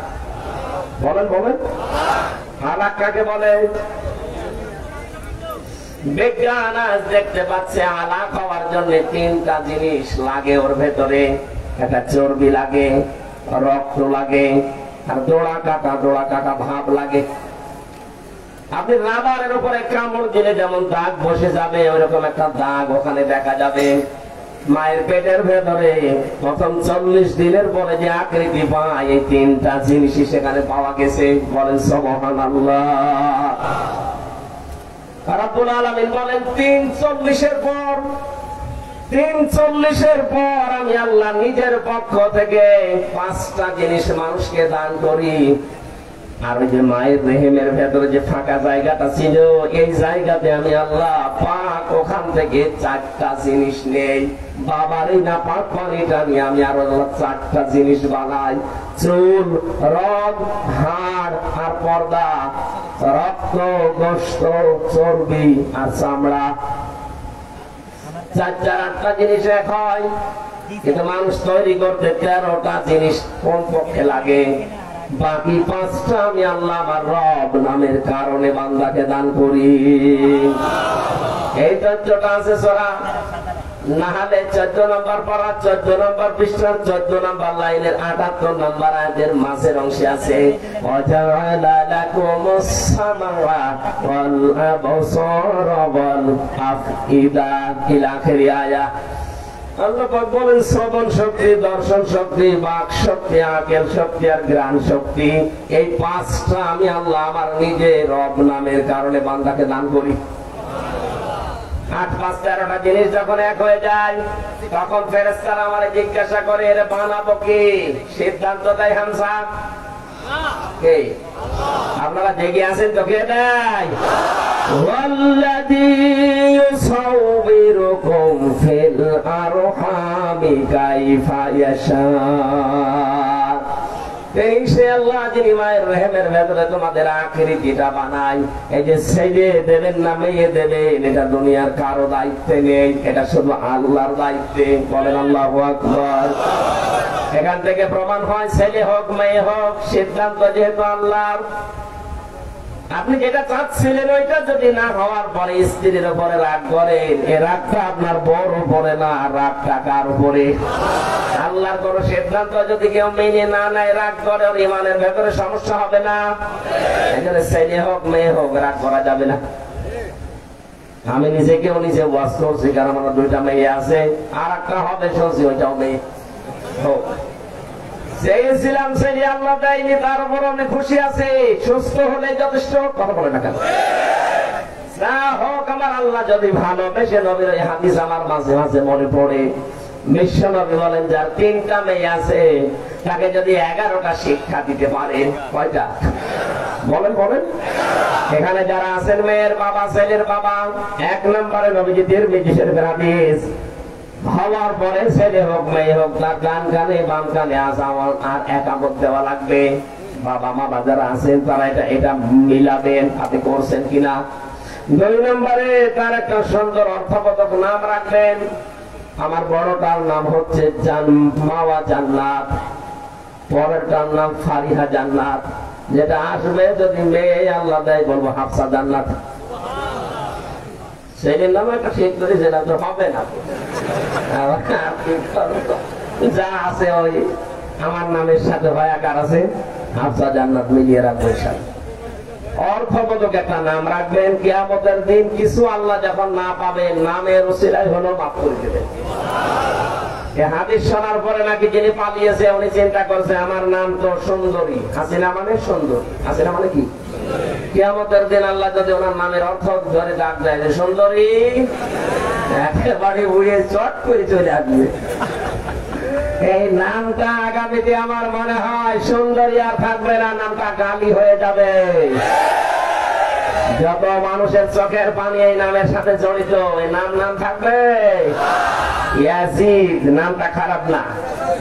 A: বলেন আলাক কাকে বলে? বিজ্ঞান আজ দেখতে পাচ্ছে আলাক হওয়ার জন্য 3টা জিনিস লাগে ওর ভেতরে। একটা চর্বি লাগে, রক্ত লাগে, আর দোড়া কাটা ভাব লাগে। আপনি রাবারের উপরে কামড় দিলে যেমন দাগ বসে যাবে, ওইরকম একটা দাগ ওখানে দেখা যাবে। মায়ের পেটের ভেতরে প্রথম 40 দিনের পরে যে আকৃতি পায়, এই 3টা জিনিসই সেখানে পাওয়া গেছে। বলেন সুবহানাল্লাহ। রাব্বুল আলামিন বলেন 340 এর পর আমি আল্লাহ নিজের পক্ষ থেকে 5টা জিনিস মানুষকে দান করি। আর ওই যে মায়ের রেহেমের ভেতরে যে ফাঁকা জায়গাটা ছিল, এই জায়গাতে আমি আল্লাহ পাক ওখান থেকে 4টা জিনিস নেই। বাবার এই না পাক পানিটা নিয়ে আমি আরো 4টা জিনিস বানাই। চুল, রগ, হাড় আর পর্দা, রক্ত, গোশত, চর্বি আর চামড়া। 4-8টা জিনিস এক হয়, কিন্তু মানুষ তৈরি করতে 13টা জিনিস কোন পক্ষে লাগে। বাকি 5টা আমি আল্লাহ আমার রব নামের কারণে বান্দাকে দান করি। এই তথ্যটা আছে সূরা নাহলে 14 নম্বর পারা 14 নম্বর পৃষ্ঠার 14 নম্বর লাইনের 78 নম্বর আয়াতের মাঝের অংশে আছে। ওয়াজাআলা লাকুমুস সামাওয়া ওয়াল আবসারা ওয়াল আফইদা ইলা আখির আয়াত। আল্লাহ পাক বলেন শ্রবণ শক্তি, দর্শন শক্তি, বাক শক্তি, আকেল শক্তি আর ঘ্রাণ শক্তি, এই পাঁচটা আমি আল্লাহ আমার নিজে রব নামের কারণে বান্দাকে দান করি। 8, 5, 13টা জিনিস যখন এক হয়ে যায় তখন ফেরেশতারা আমারে জিজ্ঞাসা করে এর বানাবো কি? সিদ্ধান্ত দেয় হামসা কে? আপনারা জেগে আছেন তো? কে দেয়? ওয়াল্লাযী ইউসাউবিরুকুম ফিল আরহামি কাইফা ইয়াশা। এই সে আল্লাহ যিনি মায়ের রহমের ভেতরে তোমাদের আকৃতিটা বানায়। এই যে ছেলে দেবেন না মেয়ে দেবেন এটা দুনিয়ার কারো দায়িত্বে নেই, এটা শুধু আল্লাহর দায়িত্বে। বলেন আল্লাহু আকবার। এখান থেকে প্রমাণ হয় ছেলে হোক মেয়ে হোক সিদ্ধান্ত যেহেতু আল্লাহর। আপনি যেটা চাচ্ছিলেন ওইটা যদি না হওয়ার পরে স্ত্রীর উপরে রাগ করেন, এ রাগটা আপনার বড় উপরে না, রাগটা কার উপরে? আল্লাহর কোন সিদ্ধান্ত যদি কেউ মেনে না নেয়, রাগ করে, ওর ইমানের ভেতরে সমস্যা হবে না? এখানে ছেলে হোক মেয়ে হোক রাগ করা যাবে না। আমি নিজেকেও নিজে ওয়াজ করছি, কারণ আমার 2টা মেয়ে আছে, আর একটা হবে শুনছি, ওইটাও মেয়ে হোক। চেয়েছিলাম ছেলে আল্লাহ দেয়নি, তার উপর আমি খুশি আছি। সুস্থ হলে যথেষ্ট। কথা বলে না কেন? যা হোক আমার আল্লাহ যদি ভালোবেসে, নবীর এই হাদিস আমার মাঝে মাঝে মনে পড়ে। বিশ্ব নবী বলেন যার 3টা মেয়ে আছে তাকে যদি 11টা শিক্ষা দিতে পারে, কয়টা? বলেন বলেন। এখানে যারা আছেন মেয়ের বাবা, ছেলের বাবা, 1 নম্বরে নবীজি তিরমিজি শরীফের হাদিস, হওয়ার পরে ছেলে হোক মেয়ে হোক তার ডান কানে বাম কানে আযান আর একামত দেওয়া লাগবে। বাবা মা যারা আছেন তারা এটা মিলাবেন, আপনি করছেন কিনা। 2 নম্বরে তার একটা সুন্দর অর্থবোধক নাম রাখবেন। আমার বড়টার নাম হচ্ছে মাওয়া জান্নাত, পরেরটার নাম ফারিহা জান্নাত। যেটা আসবে যদি মেয়ে আল্লাহ দেয় বলবো হাফসা জান্নাত। ছেলের নাম একটা ঠিক করে যেটা তো হবে না। যা আছে ওই আমার নামের সাথে ভায়াকার আছে, হাফসা জান্নাত মিলিয়ে রাখবেন। অর্থবোধক একটা নাম রাখবেন। কিয়ামতের দিন কিছু আল্লাহ যখন না পাবেন, নামের ওসিলায় হলো মাফ করে দেবেন। হাদিস শোনার পরে নাকি যিনি পালিয়েছে উনি চিন্তা করছে আমার নাম তো সুন্দরী। হাসিনা মানে সুন্দরী। হাসিনা মানে কি? কিয়ামতের দিন আল্লাহ যদি ওনার নামের অর্থ ধরে ডাক দেয় যে সুন্দরী, একেবারে উড়ে চট করে চলে আসবে। এই নামটা আগামীতে আমার মনে হয় সুন্দরী আর থাকবে না, নামটা গালি হয়ে যাবে। যত মানুষের চোখের পানি এই নামের সাথে জড়িত, এই নাম থাকবে। ইয়াজিদ নামটা খারাপ না,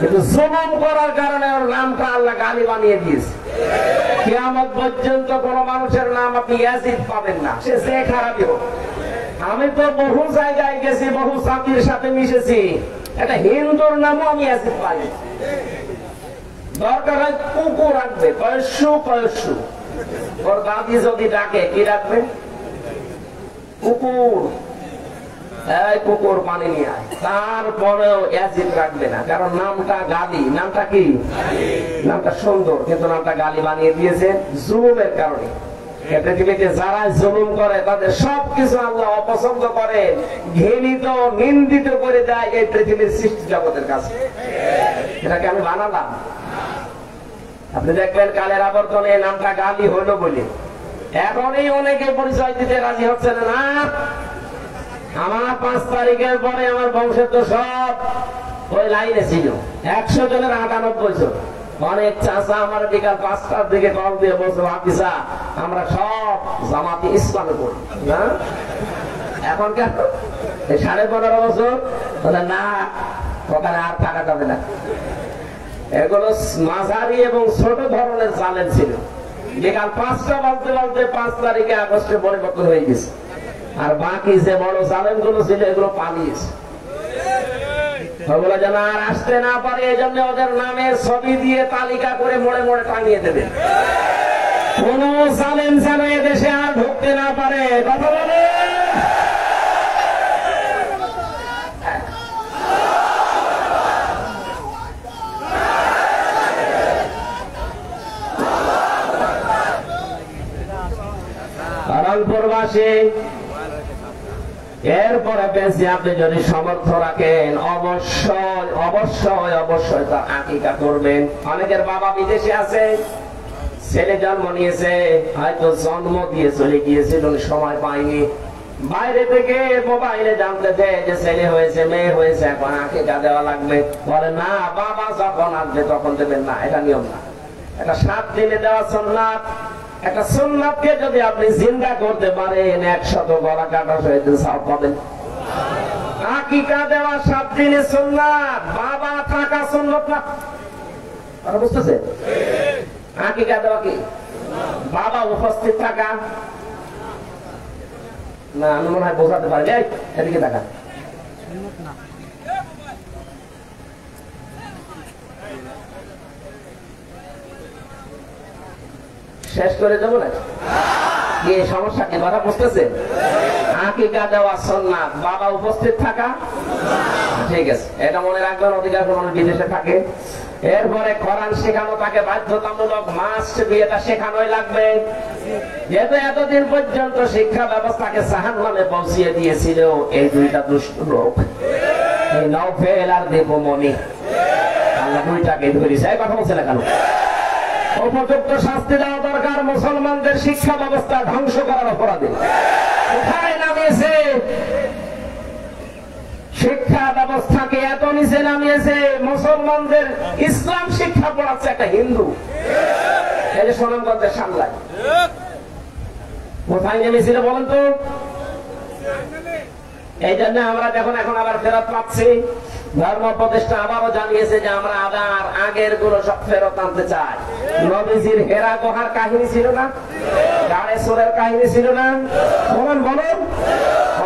A: কিন্তু জুলুম করার কারণে ওর নামটা আল্লাহ গালি বানিয়ে দিয়েছে। কিয়ামত পর্যন্ত কোন মানুষের নাম আপনি ইয়াজিদ পাবেন না, সে যে খারাপই হোক। আমি তো বহু জায়গায় গেছি, বহু জাতির সাথে মিশেছি, একটা হিন্দুর নামও আমি ইয়াজিদ পাই। দরকার হয় কুকুর রাখবে, কয়েসু কয়েসু। ওর দাদি যদি ডাকে কি রাখবে? কুকুর। এই কুকুর পানি নিয়ে আয়। তারপরেও ইয়াজিদ রাখবে না, কারণ নামটা গালি। নামটা কি? নামটা সুন্দর, কিন্তু নামটা গালি বানিয়ে দিয়েছে জুলুমের কারণে। পৃথিবীতে যারা জুলুম করে তাদের সবকিছু আল্লাহ অপছন্দ করে, ঘৃণিত নিন্দিত করে দেয় এই পৃথিবীর সৃষ্টি জগতের কাছে। এটাকে আমি বানালাম। আপনি দেখবেন কালের আবর্তনে নামটা গালি হলো বলে এখনই অনেকে পরিচয় দিতে রাজি হচ্ছে না। আমার 5 তারিখের পরে আমার বংশের তো সব ওই লাইনে ছিল, 100 জনের 98 জন। অনেক চাচা আমার বিকাল 5টার দিকে কল দিয়ে বলছে, হাফিজা আমরা সব জামাতে ইসলামে পড়ি না। এখন কেন 15.5 বছর না, ওখানে আর থাকা যাবে না। এগুলো মাঝারি এবং ছোট ধরনের জালেম ছিল। বিকাল 5টা বাজতে বাজতে 5 তারিখে আগস্টে পরিবর্তন হয়ে গেছে। আর বাকি যে বড় জালেম গুলো ছিল এগুলো পালিয়েছে। ওগুলো যেন আর আসতে না পারে, এই জন্য ওদের নামের ছবি দিয়ে তালিকা করে মোড়ে মোড়ে টাঙিয়ে দেবে। কোন জালেম যেন এদেশে আর ঢুকতে না পারে। কথা বলে রংপুরবাসী এরপরে পেয়েছি আপনি যদি সমর্থ রাখেন অবশ্যই অবশ্যই অবশ্যই তার আকিকা করবেন। অনেকের বাবা বিদেশে আছে, ছেলে জন্ম নিয়েছে, হয়তো জন্ম দিয়ে চলে গিয়েছিল, সময় পায়নি, বাইরে থেকে মোবাইলে জানতে দেয় যে ছেলে হয়েছে মেয়ে হয়েছে, এখন আকিকা দেওয়া লাগবে। বলে না, বাবা যখন আসবে তখন দেবেন না, এটা নিয়ম না। এটা 7 দিনে দেওয়া সুন্নাত। একটা সুন্নাতকে যদি আপনি জিন্দা করতে পারেন 100 গলা কাটা সহিত সওয়াব পাবেন। আকিকা দেওয়া 7 দিনে সুন্নাত, বাবা থাকা সুন্নাত না। আর বুঝতেছে আকিকা দেওয়া কি? বাবা উপস্থিত থাকা না। আমি মনে হয় বোঝাতে পারি। এদিকে দেখা শেষ করে দেবো না কি সমস্যা? কি কথা বুঝতেছে? আকিকা দেওয়া সুন্নাত, বাবা উপস্থিত থাকা, ঠিক আছে, এটা মনে রাখবেন। অধিকার কোন বিদেশে থাকে। এরপরে কোরআন শেখানো তাকে বাধ্যতামূলক, মাস্ট বি, এটা শেখানোই লাগবে। যেহেতু এতদিন পর্যন্ত শিক্ষা ব্যবস্থাকে জাহান্নামে পৌঁছিয়ে দিয়েছিল এই 2টা দুষ্ট লোক, এই নওফেল আর দীপমণি, আল্লাহ 2টাকে ধরেছে। এই কথা বলছে না কেন? উপযুক্ত শাস্তি দেওয়া দরকার মুসলমানদের শিক্ষা ব্যবস্থা ধ্বংস করার অপরাধে। কোথায় নামিয়েছে শিক্ষা ব্যবস্থাকে? এত নিচে নামিয়েছে, মুসলমানদের ইসলাম শিক্ষা পড়াচ্ছে একটা হিন্দু। এই যে সুনামগঞ্জের সামলায় কোথায় নেমেছিল বলেন তো? এই জন্য আমরা যখন এখন আবার ফেরত পাচ্ছি, ধর্ম উপদেষ্টা আবারও জানিয়েছে যে আমরা আবার আগের গুলো সব ফেরত আনতে চাই। নবীজির হেরা গুহার কাহিনী ছিল না, গাড়ে সোরের কাহিনী ছিল না, বলুন বলুন,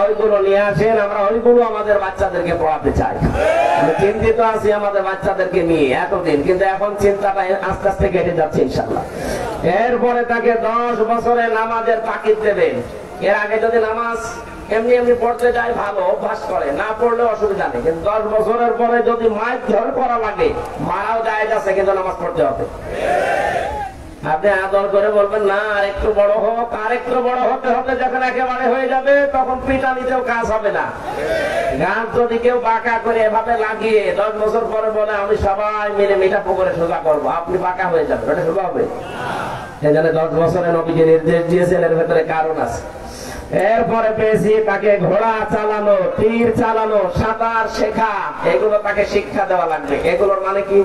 A: ওইগুলো নিয়ে আসেন, আমরা ওইগুলো আমাদের বাচ্চাদেরকে পড়াতে চাই। আমি চিন্তিত আছি আমাদের বাচ্চাদেরকে নিয়ে এতদিন, কিন্তু এখন চিন্তাটা আস্তে আস্তে কেটে যাচ্ছে ইনশাল্লাহ। এরপরে তাকে 10 বছরে নামাজের তাকিদ দেবেন। এর আগে যদি নামাজ এমনি এমনি পড়তে যায়, ভালো অভ্যাস করে, না পড়লে অসুবিধা নেই, কিন্তু 10 বছরের পরে যদি মাইক ধরে করা লাগে, মারাও যায় যাচ্ছে, কিন্তু নামাজ পড়তে হবে। আপনি আদর করে বলবেন না আর একটু বড় হোক, আর একটু বড় হতে হতে যখন একেবারে হয়ে যাবে তখন পিটানিতেও কাজ হবে না। গান যদি কেউ বাঁকা করে এভাবে লাগিয়ে 10 বছর পরে বলে আমি সবাই মিলে মিঠা পুকুরে সোজা করবো, আপনি বাঁকা হয়ে যাবেন, ওটা সোজা হবে? এই জন্য 10 বছরে নবীজি নির্দেশ দিয়েছেন, এর ভেতরে কারণ আছে। এরপরে পেয়েছি তাকে ঘোড়া চালানো, তীর চালানো, সাঁতার শেখা, এগুলো তাকে শিক্ষা দেওয়া লাগবে। এগুলোর মানে কি?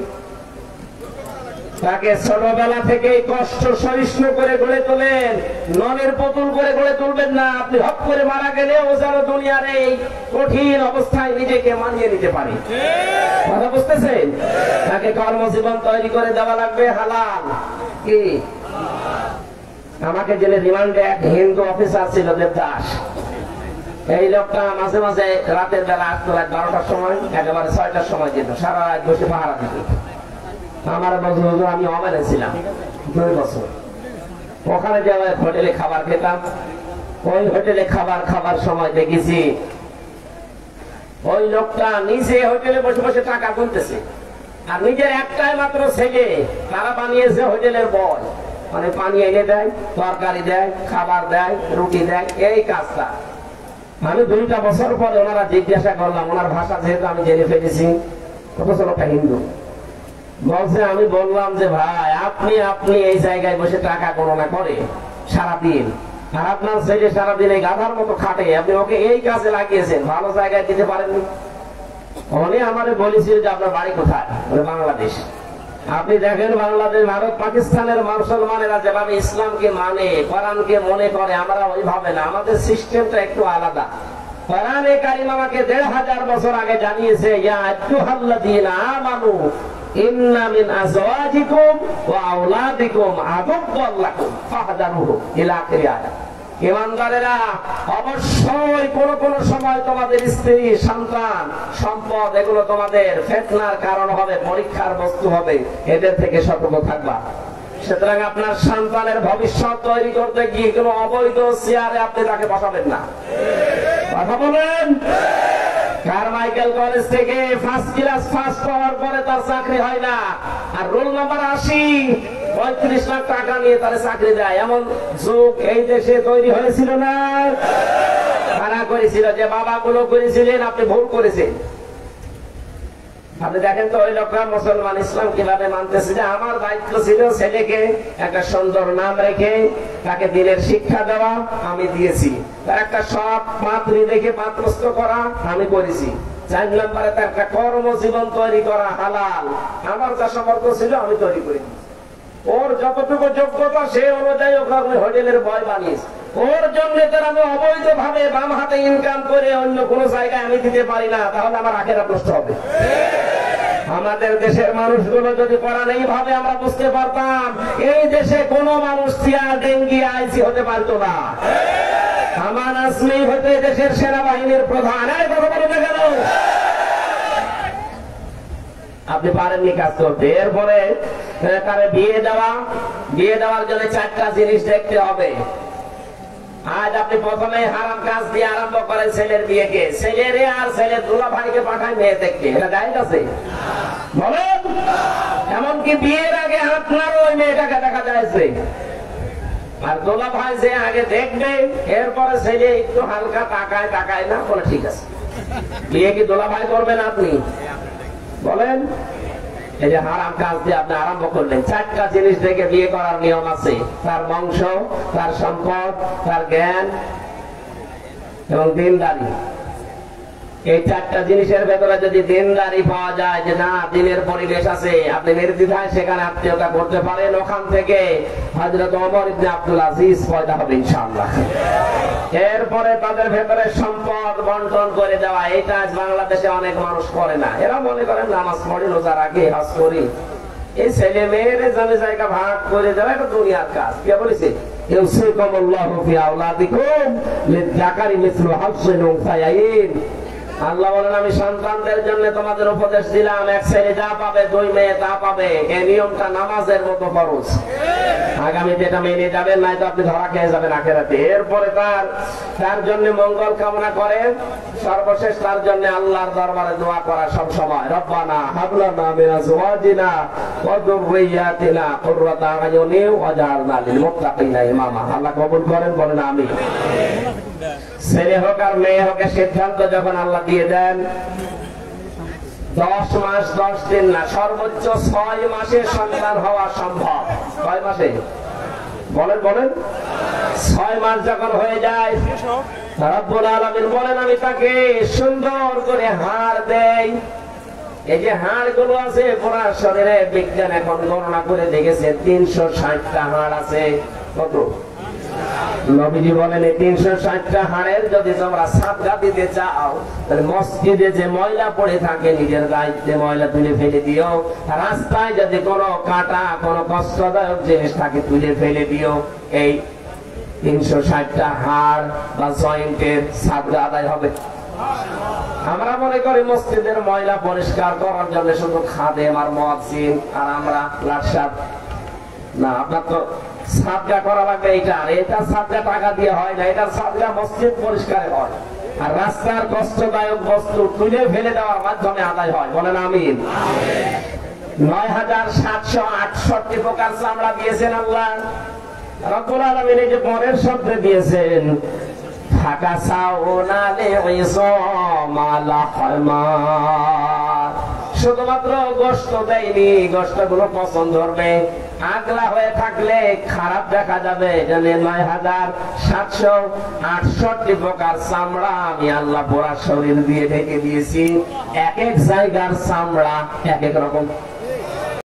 A: তাকে ছোটবেলা থেকেই কষ্ট সহিষ্ণু করে গড়ে তোলেন, ননের পুতুল করে গড়ে তুলবেন না। আপনি হক করে মারা গেলে ও যেন দুনিয়ার এই কঠিন অবস্থায় নিজেকে মানিয়ে নিতে পারে। কথা বুঝতেছেন? তাকে কর্মজীবন তৈরি করে দেওয়া লাগবে হালাল। কি? আমাকে জেলে রিমান্ডে এক হিন্দু অফিসার ছিল, দেবদাস। এই লোকটা মাঝে মাঝে রাতের বেলা আসতো, রাত 12টার সময়, একেবারে 6টার সময় যেত, সারা রাত বসে পাহারা দিত। আমার বছর আমি অমেনে ছিলাম 2 বছর। ওখানে যে হোটেলে খাবার খেতাম, ওই হোটেলে খাবার সময় দেখেছি ওই লোকটা নিজে হোটেলে বসে বসে টাকা গুনতেছে, আর নিজের একটাই মাত্র ছেলে, তারা বানিয়েছে হোটেলের বয়, মানে পানি এনে দেয়, তরকারি দেয়, খাবার দেয়, রুটি দেয়, এই কাজটা। আমি 2টা বছর পরে ওনারা জিজ্ঞাসা করলাম, ওনার ভাষা যেহেতু আমি জেনে ফেলেছি, কত লোকটা হিন্দু বলছে, আমি বললাম যে ভাই আপনি এই জায়গায় বসে টাকা গণনা করে সারাদিন, আর আপনার ছেলে সারাদিন এই গাধার মতো খাটে, আপনি ওকে এই কাজে লাগিয়েছেন, ভালো জায়গায় দিতে পারেননি। উনি আমাদের বলেছিল যে আপনার বাড়ি কোথায়? বলে বাংলাদেশ। আপনি দেখেন বাংলাদেশ, ভারত, পাকিস্তানের মুসলমানেরা যেভাবে ইসলামকে মানে, কোরআনকে মনে করে, আমরা ওইভাবে না, আমাদের সিস্টেমটা একটু আলাদা। কোরআনে কারীম আমাকে 1500 বছর আগে জানিয়েছে, ইয়া আইয়ুহাল্লাযীনা আমানু ইন্না মিন আজওয়াজিকুম ওয়া আওলাদিকুম আদুওয়াল লাকুম ফাহদারুহু ইলা আখির আয়াত। ইমানদারেরা, অবশ্যই কোন সময় তোমাদের স্ত্রী, সন্তান, সম্পদ, এগুলো তোমাদের ফিতনার কারণ হবে, পরীক্ষার বস্তু হবে, এদের থেকে সতর্ক থাকবা। সুতরাং আপনার সন্তানের ভবিষ্যৎ তৈরি করতে গিয়ে কোন অবৈধ চেয়ারে আপনি তাকে বসাবেন না। কথা বলেন? কারমাইকেল কলেজ থেকে ফার্স্ট ক্লাস ফার্স্ট পাওয়ার পরে তার চাকরি হয় না, আর রোল নাম্বার 80 35 লাখ টাকা নিয়ে তার চাকরি দেয়, এমন যুগ এই দেশে তৈরি হয়েছিল না? ধারা করেছিল যে বাবাগুলো করেছিলেন, আপনি ভুল করেছেন। আপনি দেখেন তো ওই লোকরা মুসলমান ইসলাম কিভাবে মানতেছে, যে আমার দায়িত্ব ছিল ছেলেকে একটা সুন্দর নাম রেখে তাকে দিনের শিক্ষা দেওয়া, আমি দিয়েছি। তার একটা সৎ পাত্রী দেখে পাত্রস্থ করা, আমি করেছি। 4 নম্বরে তার একটা কর্মজীবন তৈরি করা হালাল, আমার যা সামর্থ্য ছিল আমি তৈরি করি। ওর যতটুকু যোগ্যতা সে অনুযায়ী ওখানে হোটেলের বয় বানিয়েছে। ওর জন্য তার আমি অবৈধ ভাবে বাম হাতে ইনকাম করে অন্য কোন জায়গায় আমি দিতে পারি না, তাহলে আমার আখেরাত নষ্ট হবে। আমাদের দেশের মানুষগুলো যদি কোরআন এইভাবে আমরা বুঝতে পারতাম, এই দেশে কোন মানুষ চেয়ার ডেঙ্গি আইসি হতে পারতো না। আমান আজমি হতে দেশের সেনাবাহিনীর প্রধান, এই কথা বলে না কেন? আপনি পারেননি কাজ করতে। এরপরে তারে বিয়ে দেওয়ার জন্য 4টা জিনিস দেখতে হবে। আজ আপনি প্রথমে হারাম কাজ দিয়ে আরম্ভ করেন ছেলের বিয়েকে, ছেলেরে আর ছেলের দুলা ভাইকে পাঠায় মেয়ে দেখতে, এটা জায়েজ আছে বলেন? এমনকি বিয়ের আগে আপনার ওই মেয়েটাকে দেখা যাচ্ছে, আর দুলা ভাই যে আগে দেখবে, এরপরে ছেলে একটু হালকা তাকায় না, বলে ঠিক আছে। বিয়ে কি দুলা ভাই করবেন আপনি বলেন? এই যে হারাম কাজ দিয়ে আপনি আরম্ভ করলেন। 4টা জিনিস দেখে বিয়ে করার নিয়ম আছে, তার বংশ, তার সম্পদ, তার জ্ঞান এবং দিনদারি। এই 4টা জিনিসের ভেতরে যদি দিনদারি পাওয়া যায়, যে না দিনের পরিবেশ আছে, আপনি নির্দ্বিধায় সেখানে আত্মীয়তা করতে পারেন, ওখান থেকে হযরত ওমর ইবনে আব্দুল আজিজ পয়দা হবে ইনশাআল্লাহ। এরপরে তাদের ভেতরে সম্পদ বন্টন করে দেওয়া, এটা আজ বাংলাদেশে অনেক মানুষ করে না। এরা মনে করেন নামাজ পড়ি, রোজা রাখি, হজ করি, এই ছেলে মেয়ের জমি জায়গা ভাগ করে দেওয়া এটা দুনিয়ার কাজ। কে বলেছে? ইউসিকুমুল্লাহু ফি আওলাদিকুম লিযাকারি মিসলু হাযযিল উনসায়াইন। আল্লাহ বলেন, আমি সন্তানদের জন্য তোমাদের উপদেশ দিলাম, এক ছেলে যা পাবে 2 মেয়ে তা পাবে। এই নিয়মটা নামাজের মতো ফরজ। আগামীতে এটা মেনে যাবেন, নাই তো আপনি ধরা খেয়ে যাবেন আখেরাতে। এরপরে তার জন্য মঙ্গল কামনা করে, সর্বশেষ তার জন্য আল্লাহর দরবারে দোয়া করা সব সময়, রব্বানা হাব লানা মিন আজওয়াজিনা ওয়া যুররিয়াতিনা কুররাতা আয়ুনি ওয়াজআলনা লিল মুত্তাকিনা ইমামা। আল্লাহ কবুল করেন, বলেন আমিন। ছেলে হোক আর মেয়ে হোক, সিদ্ধান্ত যখন আল্লাহ দিয়ে দেন, 10 মাস 10 দিন না, সর্বোচ্চ 6 মাসে সন্তান হওয়া সম্ভব। কয় মাসে বলেন? 6 মাস যখন হয়ে যায়, রব্বুল আলামিন বলেন, আমি তাকে সুন্দর করে হাড় দেই। এই যে হাড় গুলো আছে পুরা শরীরে, বিজ্ঞান এখন গণনা করে দেখেছে 360টা হাড় আছে। কত? নবীজি বলেন, এই 360টা হাড়ের যদি তোমরা সাদগা দিতে চাও, তাহলে মসজিদে যে ময়লা পড়ে থাকে, নিজের দায়িত্বে ময়লা তুলে ফেলে দিও। রাস্তায় যদি কোনো কাটা, কোনো কষ্টদায়ক জিনিস থাকে, তুলে ফেলে দিও। এই 360টা হাড় বা জয়েন্টের সাদগা আদায় হবে। আমরা মনে করি মসজিদের ময়লা পরিষ্কার করার জন্য শুধু খাদেম আর মুয়াজ্জিন আর আমরা লাটসাদ। না, আপনার তো সাদগা করা লাগবে। এটা সাদগা টাকা দিয়ে হয় না, এটা সাদগা মসজিদ পরিষ্কার হয়, আর রাস্তার কষ্টদায়ক বস্তু তুলে ফেলে দেওয়ার মাধ্যমে আদায় হয়। বলেন আমিন। ৯৭৬৮ প্রকার চামড়া দিয়েছেন আল্লাহ রব্বুল আলামিন। এই যে পরের শব্দে দিয়েছেন, ফাঁকা সাউনালে ইসমালাহমা, শুধুমাত্র গোশত দেয়নি, গোশতগুলো পছন্দ হবে। আগলা হয়ে থাকলে খারাপ দেখা যাবে। জানেন ৯৭৬৮ প্রকার চামড়া আমি আল্লাহ পুরা শরীর দিয়ে ঢেকে দিয়েছি। এক এক জায়গার চামড়া এক এক রকম।